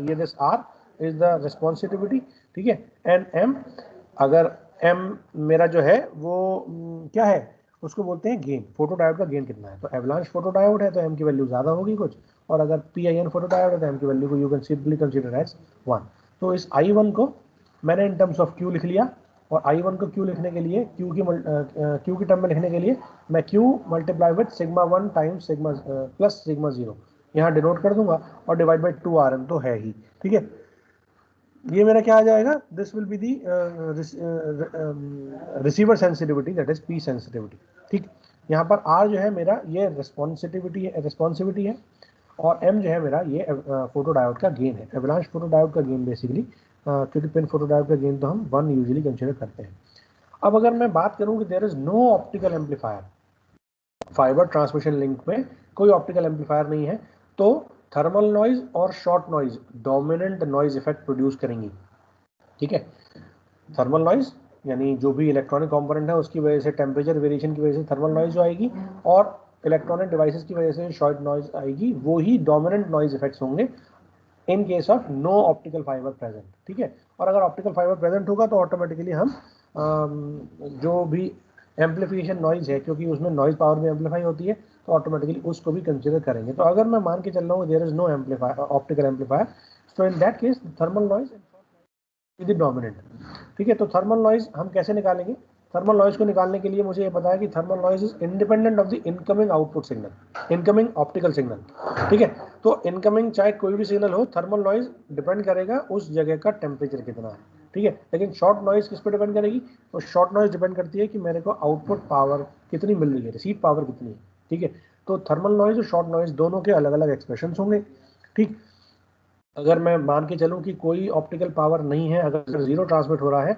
ये दिस R इज द रिस्पॉन्सिविटी, ठीक है, एंड M, अगर M मेरा जो है वो क्या है, उसको बोलते हैं गेन, फोटो डायोड का गेन कितना है। तो एवलांच फोटो डायोड है तो M की वैल्यू ज़्यादा होगी कुछ, और अगर PIN फोटो डायोड है तो M की वैल्यू को you can simply consider as 1। तो इस I1 को मैंने इन टर्म्स ऑफ Q लिख लिया, और I1 को Q लिखने के लिए Q की टर्म में लिखने के लिए मैं Q multiply with sigma 1 times sigma plus sigma 0 यहाँ डिनोट कर दूंगा, और डिवाइड बाई 2RN तो है ही। ठीक है, ये मेरा क्या आ जाएगा, this will be the receiver sensitivity that is P sensitivity. ठीक, यहाँ पर R जो है मेरा ये रिस्पॉन्सिविटी है, और M जो है मेरा ये फोटो डायोड का गेन है, एवलांच फोटो डायोड का गेन बेसिकली, क्योंकि पिन फोटो डायोड का गेन तो हम 1 यूजुअली कंसीडर करते हैं। अब अगर मैं बात करूं कि there is no optical amplifier, fibre transmission link में कोई ऑप्टिकल एम्पलीफायर नहीं है, तो थर्मल नॉइज और short noise dominant noise effect produce करेंगी। ठीक है, थर्मल नॉइज यानी जो भी इलेक्ट्रॉनिक कंपोनेंट है उसकी वजह से टेम्परेचर वेरिएशन की वजह से थर्मल नॉइज जो आएगी, और इलेक्ट्रॉनिक डिवाइसेस की वजह से शॉर्ट नॉइज आएगी, वो ही डोमिनेंट नॉइज इफेक्ट्स होंगे in case of no optical fibre present. ठीक है, और अगर ऑप्टिकल फाइबर प्रेजेंट होगा तो ऑटोमेटिकली हम जो भी एम्पलीफिकेशन नॉइज है, क्योंकि उसमें नॉइज पावर भी एम्पलीफाई होती है, तो ऑटोमेटिकली उसको भी कंसिडर करेंगे। तो अगर मैं मान के चल रहा हूँ there is no amplifier optical amplifier, तो in that case thermal noise is dominant. ठीक है, तो थर्मल नॉइज हम कैसे निकालेंगे, थर्मल नॉइज को निकालने के लिए मुझे ये पता है कि thermal noise is independent of the incoming output signal, incoming optical signal. ठीक है, तो इनकमिंग चाहे कोई भी सिग्नल हो, थर्मल नॉइज डिपेंड करेगा उस जगह का टेम्परेचर कितना है। ठीक है। लेकिन शॉर्ट नॉइज किस पे डिपेंड करेगी? तो शॉर्ट नॉइज डिपेंड करती है कि मेरे को आउटपुट पावर कितनी मिल रही है, रिसीव पावर कितनी है, ठीक है। तो थर्मल नॉइज और शॉर्ट नॉइज दोनों के अलग अलग एक्सप्रेशन होंगे, ठीक। अगर मैं मान के चलूँ कि कोई ऑप्टिकल पावर नहीं है, अगर जीरो ट्रांसमिट हो रहा है,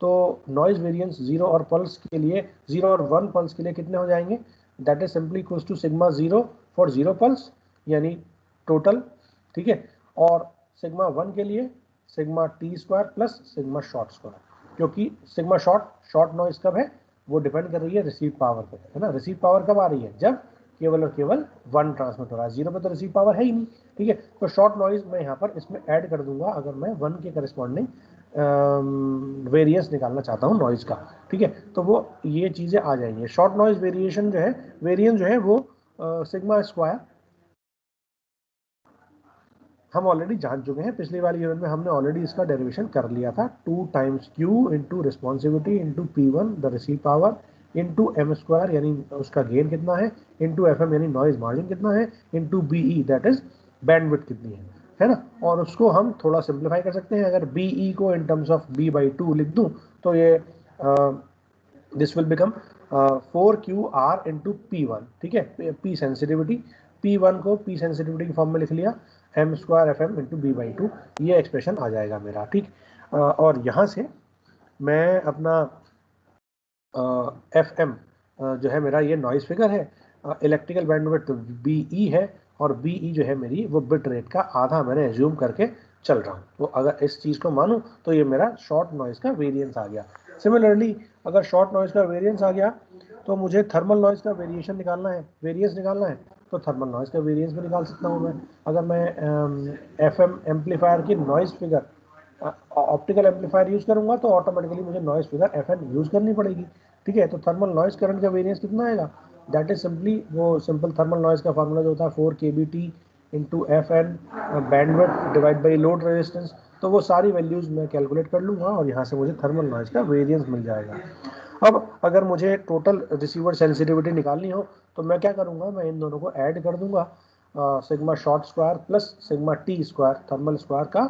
तो नॉइज वेरिएंस जीरो और पल्स के लिए, जीरो और वन पल्स के लिए कितने हो जाएंगे? That is simply equals to sigma zero for zero pulse यानी टोटल, ठीक है। और सिग्मा वन के लिए sigma T square plus sigma short square, क्योंकि सिग्मा शॉर्ट नॉइज कब है? वो डिपेंड कर रही है रिसीव पावर पे, है ना। रिसीव पावर कब आ रही है? जब केवल और केवल वन ट्रांसमिट हो रहा है, जीरो पे तो रिसीव पावर है ही नहीं, ठीक है। तो शॉर्ट नॉइज मैं यहाँ पर इसमें ऐड कर दूंगा अगर मैं वन के करस्पॉन्डिंग वेरिएंस निकालना चाहता हूँ नॉइज का, ठीक है। तो वो ये चीज़ें आ जाएंगी। शॉर्ट नॉइज वेरिएशन जो है, वेरिएंस जो है वो सिग्मा स्क्वायर हम ऑलरेडी जान चुके हैं, पिछली वाली यूनिट में हमने ऑलरेडी इसका डेरिवेशन कर लिया था। 2 times Q into responsibility into P1 the receive power into M square यानी उसका गेन कितना है, इंटू FM यानी नॉइज मार्जिन कितना है, into BE that is bandwidth कितनी है ना। और उसको हम थोड़ा सिंप्लीफाई कर सकते हैं। अगर BE को इन टर्म्स ऑफ B/2 लिख दूं तो ये this will become 4QR into P1, ठीक है। P सेंसिटिविटी, P1 को P सेंसिटिविटी की फॉर्म में लिख लिया, M square FM into B/2, ये एक्सप्रेशन आ जाएगा मेरा, ठीक। और यहाँ से मैं अपना FM जो है मेरा ये नॉइज फिगर है, इलेक्ट्रिकल बैंडविड्थ BE है, और BE जो है मेरी वो बिट रेट का आधा मैंने एज्यूम करके चल रहा हूँ। तो अगर इस चीज़ को मानूँ तो ये मेरा शॉर्ट नॉइज का वेरिएंस आ गया। सिमिलरली अगर शॉर्ट नॉइज का वेरिएंस आ गया तो मुझे थर्मल नॉइज का वेरिएशन निकालना है, वेरिएंस निकालना है, तो थर्मल नॉइज का वेरिएंस भी निकाल सकता हूँ मैं। अगर मैं FM एम्पलीफायर की noise figure optical amplifier use करूंगा तो ऑटोमेटिकली मुझे नॉइज फिगर FM यूज करनी पड़ेगी, ठीक है। तो थर्मल नॉइज करंट का वेरिएंस कितना आएगा? दैट इज सिंपली वो सिंपल थर्मल नॉइज का फार्मूला जो होता है 4 kBT into FN bandwidth divide by load resistance. तो वो सारी वैल्यूज मैं कैलकुलेट कर लूंगा और यहाँ से मुझे थर्मल नॉइज का वेरिएंस मिल जाएगा। अब अगर मुझे टोटल रिसीवर सेंसिटिविटी निकालनी हो तो मैं क्या करूँगा, मैं इन दोनों को ऐड कर दूंगा, sigma short square plus sigma T square thermal square का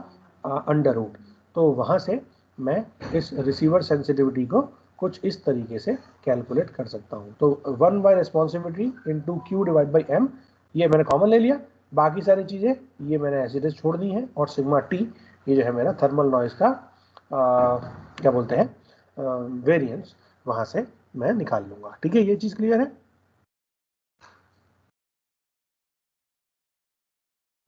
अंडर रूट। तो वहाँ से मैं इस रिसीवर सेंसिटिविटी को कुछ इस तरीके से कैलकुलेट कर सकता हूँ। तो 1 by responsibility into Q divide by M, ये मैंने कॉमन ले लिया, बाकी सारी चीज़ें ये मैंने ऐसे ही छोड़ दी हैं, और सिग्मा टी ये जो है मेरा थर्मल नॉइज का क्या बोलते हैं वेरिएंस, वहाँ से मैं निकाल लूँगा, ठीक है। ये चीज़ क्लियर है?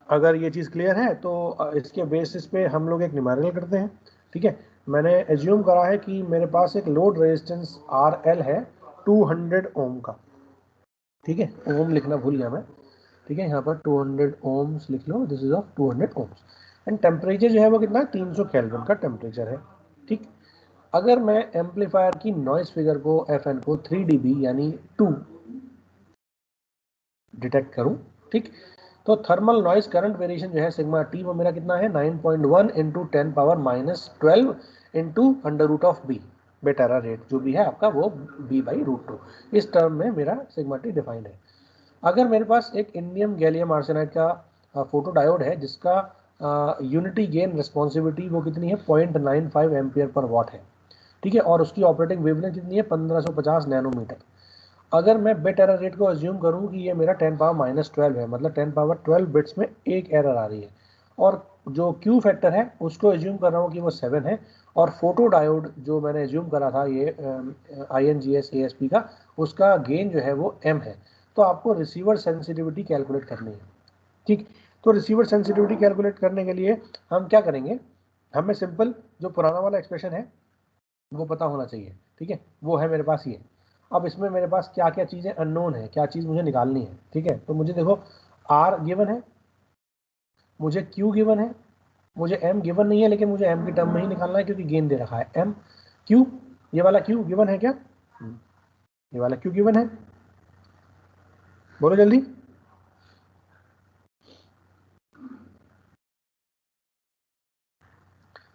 अगर ये चीज़ क्लियर है तो इसके बेसिस पे हम लोग एक न्यूमेरिकल करते हैं, ठीक है। मैंने एज्यूम करा है कि मेरे पास एक लोड रेजिस्टेंस RL है 200 ओम का, ठीक है। ओम लिखना भूल गया मैं, ठीक है। यहाँ पर 200 ओम्स लिख लो, this is of 200 ohms. And temperature जो है वो कितना, 300 केल्विन का टेम्परेचर है, ठीक। अगर मैं एम्पलीफायर की नॉइस फिगर को FN को 3 dB यानी 2 डिटेक्ट करूं, ठीक, तो थर्मल नॉइज करंट वेरिएशन जो है सिग्मा टी वो मेरा कितना है 9.1 into 10 power -12 into under root of B, bit error rate जो भी है आपका वो B/√2, इस टर्म में मेरा सिग्मा टी डिफाइंड है। अगर मेरे पास एक इंडियम गैलियम आर्सेनाइड का फोटो डायोड है जिसका यूनिटी गेन रिस्पॉन्सिबिलिटी वो कितनी है 0.95 एम्पियर पर वॉट है, ठीक है, और उसकी ऑपरेटिंग वेवलेंथ कितनी है 1550 नैनोमीटर। अगर मैं बिट एरर रेट को अज्यूम करूं कि ये मेरा 10 पावर -12 है, मतलब 10 पावर 12 बिट्स में एक एरर आ रही है, और जो क्यू फैक्टर है उसको अज्यूम कर रहा हूँ कि वो 7 है, और फोटो डायोड जो मैंने अज्यूम करा था ये INGS ASP का, उसका गेन जो है वो M है। तो आपको रिसीवर सेंसिटिविटी कैलकुलेट करनी है, ठीक। तो रिसीवर सेंसिटिविटी कैलकुलेट करने के लिए हम क्या करेंगे, हमें सिंपल जो पुराना वाला एक्सप्रेशन है वो पता होना चाहिए, ठीक है, वो है मेरे पास ये। अब इसमें मेरे पास क्या क्या चीज़ें अननोन है, क्या चीज़ मुझे निकालनी है, ठीक है। तो मुझे देखो R गिवन है, मुझे Q गिवन है, मुझे M गिवन नहीं है, लेकिन मुझे M की टर्म में ही निकालना है क्योंकि गेन दे रखा है M। Q, ये वाला Q गिवन है क्या? ये वाला Q गिवन है, बोलो जल्दी।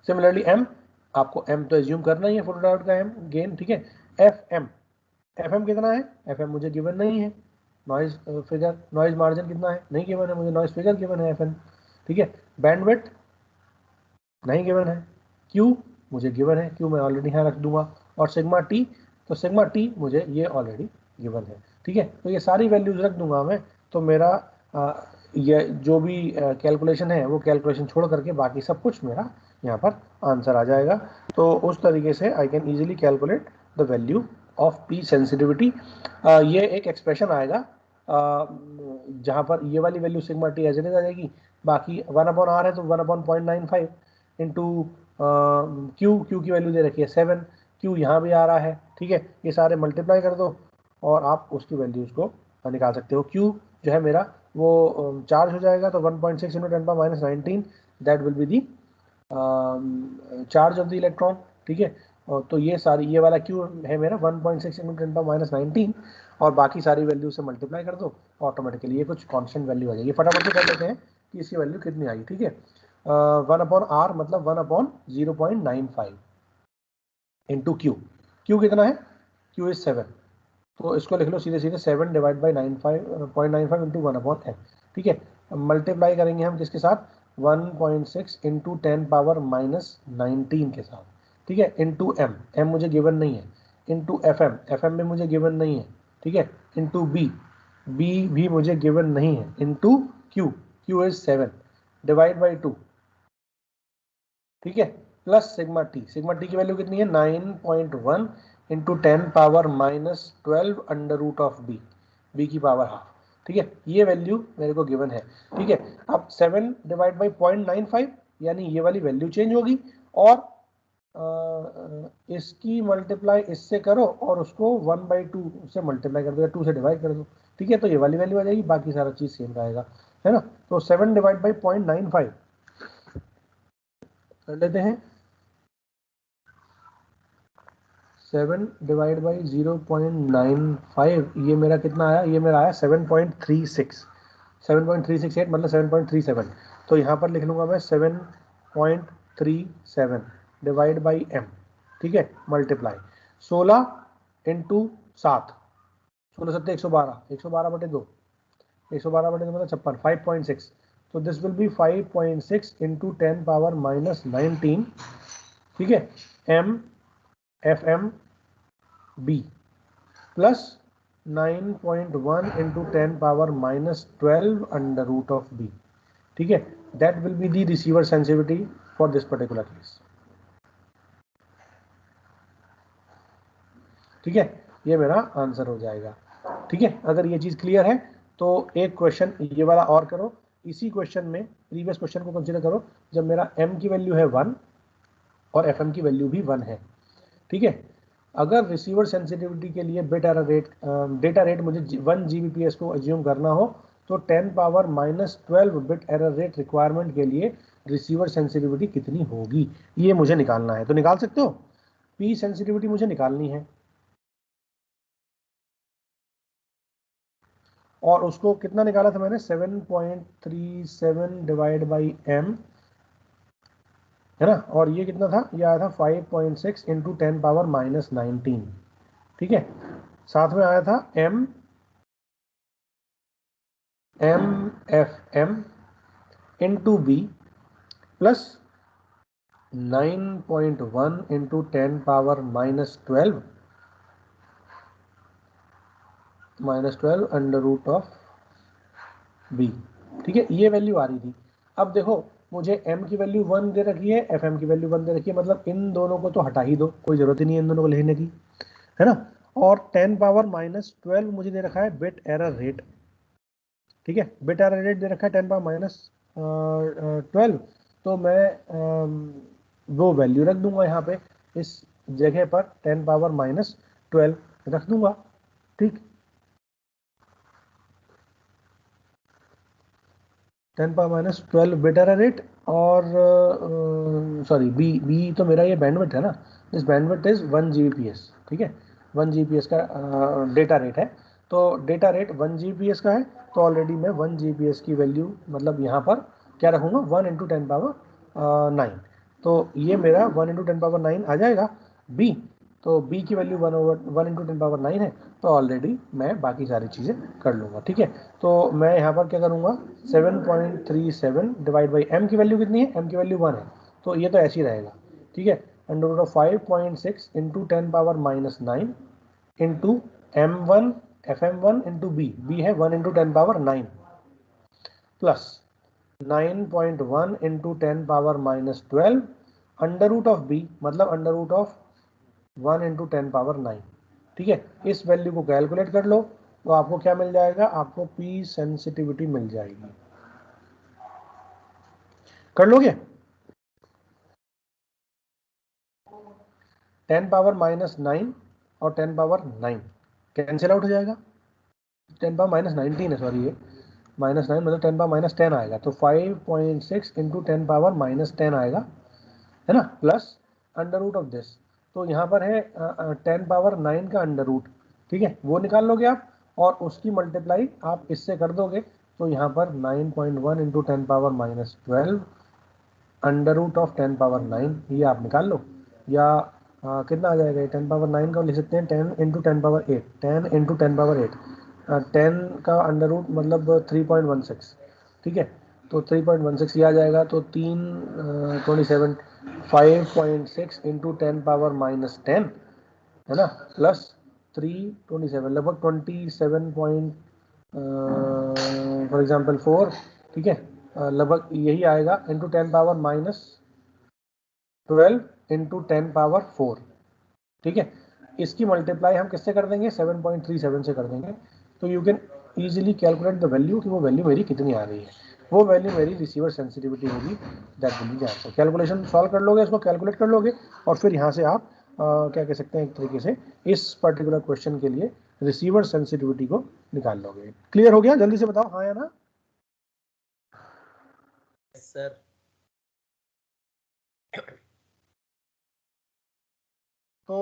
सिमिलरली M, आपको M तो एज्यूम करना ही है, फोटो डायोड का M गेन, ठीक है। FM कितना है? FM मुझे गिवन नहीं है। नॉइज फिगर, नॉइज मार्जिन कितना है? नहीं गिवन है मुझे, नॉइज फिगर गिवन है FN, ठीक है। बैंडविड्थ नहीं गिवन है। Q मुझे गिवन है, Q मैं ऑलरेडी यहाँ रख दूंगा, और सिग्मा T, तो सिग्मा T मुझे ये ऑलरेडी गिवन है, ठीक है। तो ये सारी वैल्यूज रख दूंगा मैं, तो मेरा ये जो भी कैलकुलेशन है वो कैलकुलेशन छोड़ करके बाकी सब कुछ मेरा यहाँ पर आंसर आ जाएगा। तो उस तरीके से I can easily calculate the value of P sensitivity. ये एक एक्सप्रेशन आएगा जहाँ पर ये वाली value sigma T as it is आ जाएगी, बाकी 1/r है तो 1/0.95 इंटू Q की वैल्यू दे रखी है 7, Q यहाँ भी आ रहा है, ठीक है। ये सारे मल्टीप्लाई कर दो और आप उसकी वैल्यूज को निकाल सकते हो। Q जो है मेरा वो चार्ज हो जाएगा, तो 1.6 into 10⁻19 that will be the charge of the electron, ठीक है। और तो ये सारी, ये वाला Q है मेरा 1.6 इंटू 10⁻19 और बाकी सारी वैल्यू से मल्टीप्लाई कर दो, ऑटोमेटिकली ये कुछ कांस्टेंट वैल्यू आ जाएगी। फटाफट से कर लेते हैं कि इसकी वैल्यू कितनी आई, ठीक है। 1/r मतलब 1/0.95 इंटू Q कितना है, Q इज 7, तो इसको लिख लो सीधे सीधे 7 डिवाइड बाई 0.95 इंटू 1/n, ठीक है। मल्टीप्लाई करेंगे हम किसके साथ, 1.6 इंटू 10⁻19 के साथ, ठीक है, इंटू m मुझे गिवन नहीं है, इंटू fm भी मुझे गिवन नहीं है, ठीक है, इंटू b भी मुझे गिवन नहीं है, into q is 7 divide by 2, ठीक है, प्लस सिग्मा टी की वैल्यू कितनी है 9.1 into 10⁻12 under root of B की पावर हाफ, ठीक है। ये वैल्यू मेरे को गिवन है, ठीक है। अब 7 डिवाइड बाई 0.95 यानी ये वाली वैल्यू चेंज होगी, और इसकी मल्टीप्लाई इससे करो और उसको 1/2 से मल्टीप्लाई कर दो या 2 से डिवाइड कर दो, ठीक है। तो ये वाली वैल्यू आ जाएगी, बाकी सारा चीज सेम रहेगा, है ना। तो 7 डिवाइड बाई 0.95 कर लेते हैं, 7 डिवाइड बाई 0.95 ये मेरा कितना आया, ये मेरा आया 7.368 मतलब 7.37, तो यहाँ पर लिख लूँगा मैं 7.37 डिवाइड बाई m, ठीक है, मल्टीप्लाई 16 इंटू 7, 16 7 112, 112/2, 112/2 मतलब 56, 5.6, तो दिस विल बी 5.6 इंटू 10⁻19, ठीक है, FMB plus 9.1 into 10⁻12 under root of b, ठीक है, that will be the receiver sensitivity for this particular case, ठीक है। ये मेरा आंसर हो जाएगा, ठीक है। अगर ये चीज क्लियर है तो एक क्वेश्चन ये वाला और करो, इसी क्वेश्चन में प्रीवियस क्वेश्चन को कंसीडर करो जब मेरा m की वैल्यू है 1 और fm की वैल्यू भी 1 है, ठीक है। अगर रिसीवर सेंसिटिविटी के लिए bit error rate data rate मुझे 1 Gbps को अज्यूम करना हो, तो 10⁻12 बिट एरर रेट रिक्वायरमेंट के लिए रिसीवर सेंसिटिविटी कितनी होगी, ये मुझे निकालना है। तो निकाल सकते हो, P सेंसिटिविटी मुझे निकालनी है, और उसको कितना निकाला था मैंने 7.37 डिवाइड बाई m, है ना, और ये कितना था, ये आया था 5.6 इंटू 10⁻19, ठीक है। साथ में आया था MFM into B plus 9.1 into 10⁻12 under root of B, ठीक है। ये वैल्यू आ रही थी। अब देखो मुझे m की वैल्यू 1 दे रखी है, fm की वैल्यू 1 दे रखी है, मतलब इन दोनों को तो हटा ही दो, कोई जरूरत ही नहीं है इन दोनों को लिखने की, है ना। और 10⁻12 मुझे दे रखा है बिट एरर रेट, ठीक है, बिट एरर रेट दे रखा है 10⁻12, तो मैं वो वैल्यू रख दूंगा यहाँ पे, इस जगह पर 10⁻12 रख दूंगा, ठीक, 10⁻12 बिट एरर रेट, और सॉरी बी तो मेरा ये बैंडविड्थ है ना, दिस बैंडविड्थ इज 1 Gbps, ठीक है, 1 Gbps का डेटा रेट है, तो डेटा रेट 1 Gbps का है, तो ऑलरेडी मैं 1 Gbps की वैल्यू मतलब यहाँ पर क्या रखूँगा 1 इंटू 10⁻9, तो ये मेरा 1 इंटू 10⁻9 आ जाएगा बी, तो बी की वैल्यू 1 इंटू 10⁻9 है, तो ऑलरेडी मैं बाकी सारी चीज़ें कर लूँगा, ठीक है। तो मैं यहाँ पर क्या करूँगा 7.37 डिवाइड बाई m की वैल्यू कितनी है, m की वैल्यू 1 है, तो ये तो ऐसे ही रहेगा, ठीक है। Under root of 5.6 into 10 power minus 9 into m1 fm1 into b है 1 into 10 power 9 plus 9.1 into 10 power minus 12 under root of b मतलब under root of 1 into 10 power 9। ठीक है, इस वैल्यू को कैलकुलेट कर लो तो आपको क्या मिल जाएगा, आपको p सेंसिटिविटी मिल जाएगी। कर लोगे? 10 पावर माइनस 9 और 10 पावर 9 कैंसिल आउट हो जाएगा। 10 पावर माइनस 19 है, सॉरी, ये माइनस 9 मतलब 10 पावर माइनस 10 आएगा, तो 5.6 इंटू 10 पावर माइनस 10 आएगा, है ना, plus under root of this, तो यहाँ पर है 10 पावर 9 का अंडर रूट, ठीक है, वो निकाल लोगे आप और उसकी मल्टीप्लाई आप इससे कर दोगे, तो यहाँ पर 9.1 into 10 power minus 12 under root of 10 power 9 ये आप निकाल लो, या कितना आ जाएगा, 10 पावर 9 का लिख सकते हैं 10 इंटू 10 पावर 8, 10 इंटू 10 पावर 8, 10 का अंडर रूट मतलब 3.16, ठीक है, तो 3.16 ये आ जाएगा, तो 327 5.6 इंटू 10 पावर माइनस 10, है ना, प्लस 327 लगभग 27 पॉइंट फॉर एग्जाम्पल 4, ठीक है, लगभग यही आएगा into 10 power minus 12 into 10 power 4, ठीक है, इसकी मल्टीप्लाई हम किससे कर देंगे, 7.37 से कर देंगे, तो you can easily calculate the value कि वो वैल्यू मेरी कितनी आ रही है, वो वैल्यू मेरी रिसीवर सेंसिटिविटी होगी, that will be the answer. Calculation solve कर लोगे, इसको कैलकुलेट कर लोगे और फिर यहाँ से आप क्या कह सकते हैं, एक तरीके से इस पर्टिकुलर क्वेश्चन के लिए रिसीवर सेंसिटिविटी को निकाल लोगे। क्लियर हो गया? जल्दी से बताओ हाँ या ना। सर तो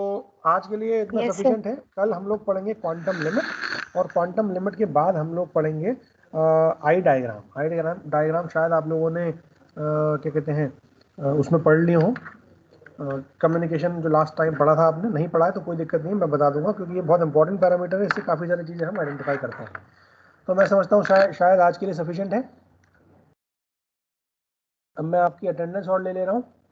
आज के लिए इतना सफिशिएंट है। कल हम लोग पढ़ेंगे क्वांटम लिमिट और क्वांटम लिमिट के बाद हम लोग पढ़ेंगे आई डायग्राम। आई डायग्राम शायद आप लोगों ने क्या कहते हैं उसमें पढ़ लिए हो। कम्युनिकेशन जो लास्ट टाइम पढ़ा था आपने, नहीं पढ़ा है तो कोई दिक्कत नहीं है, मैं बता दूंगा क्योंकि ये बहुत इंपॉर्टेंट पैरामीटर है, इससे काफ़ी सारी चीज़ें हम आइडेंटिफाई करते हैं। तो मैं समझता हूँ शायद आज के लिए सफिशिएंट है। अब मैं आपकी अटेंडेंस और ले रहा हूँ।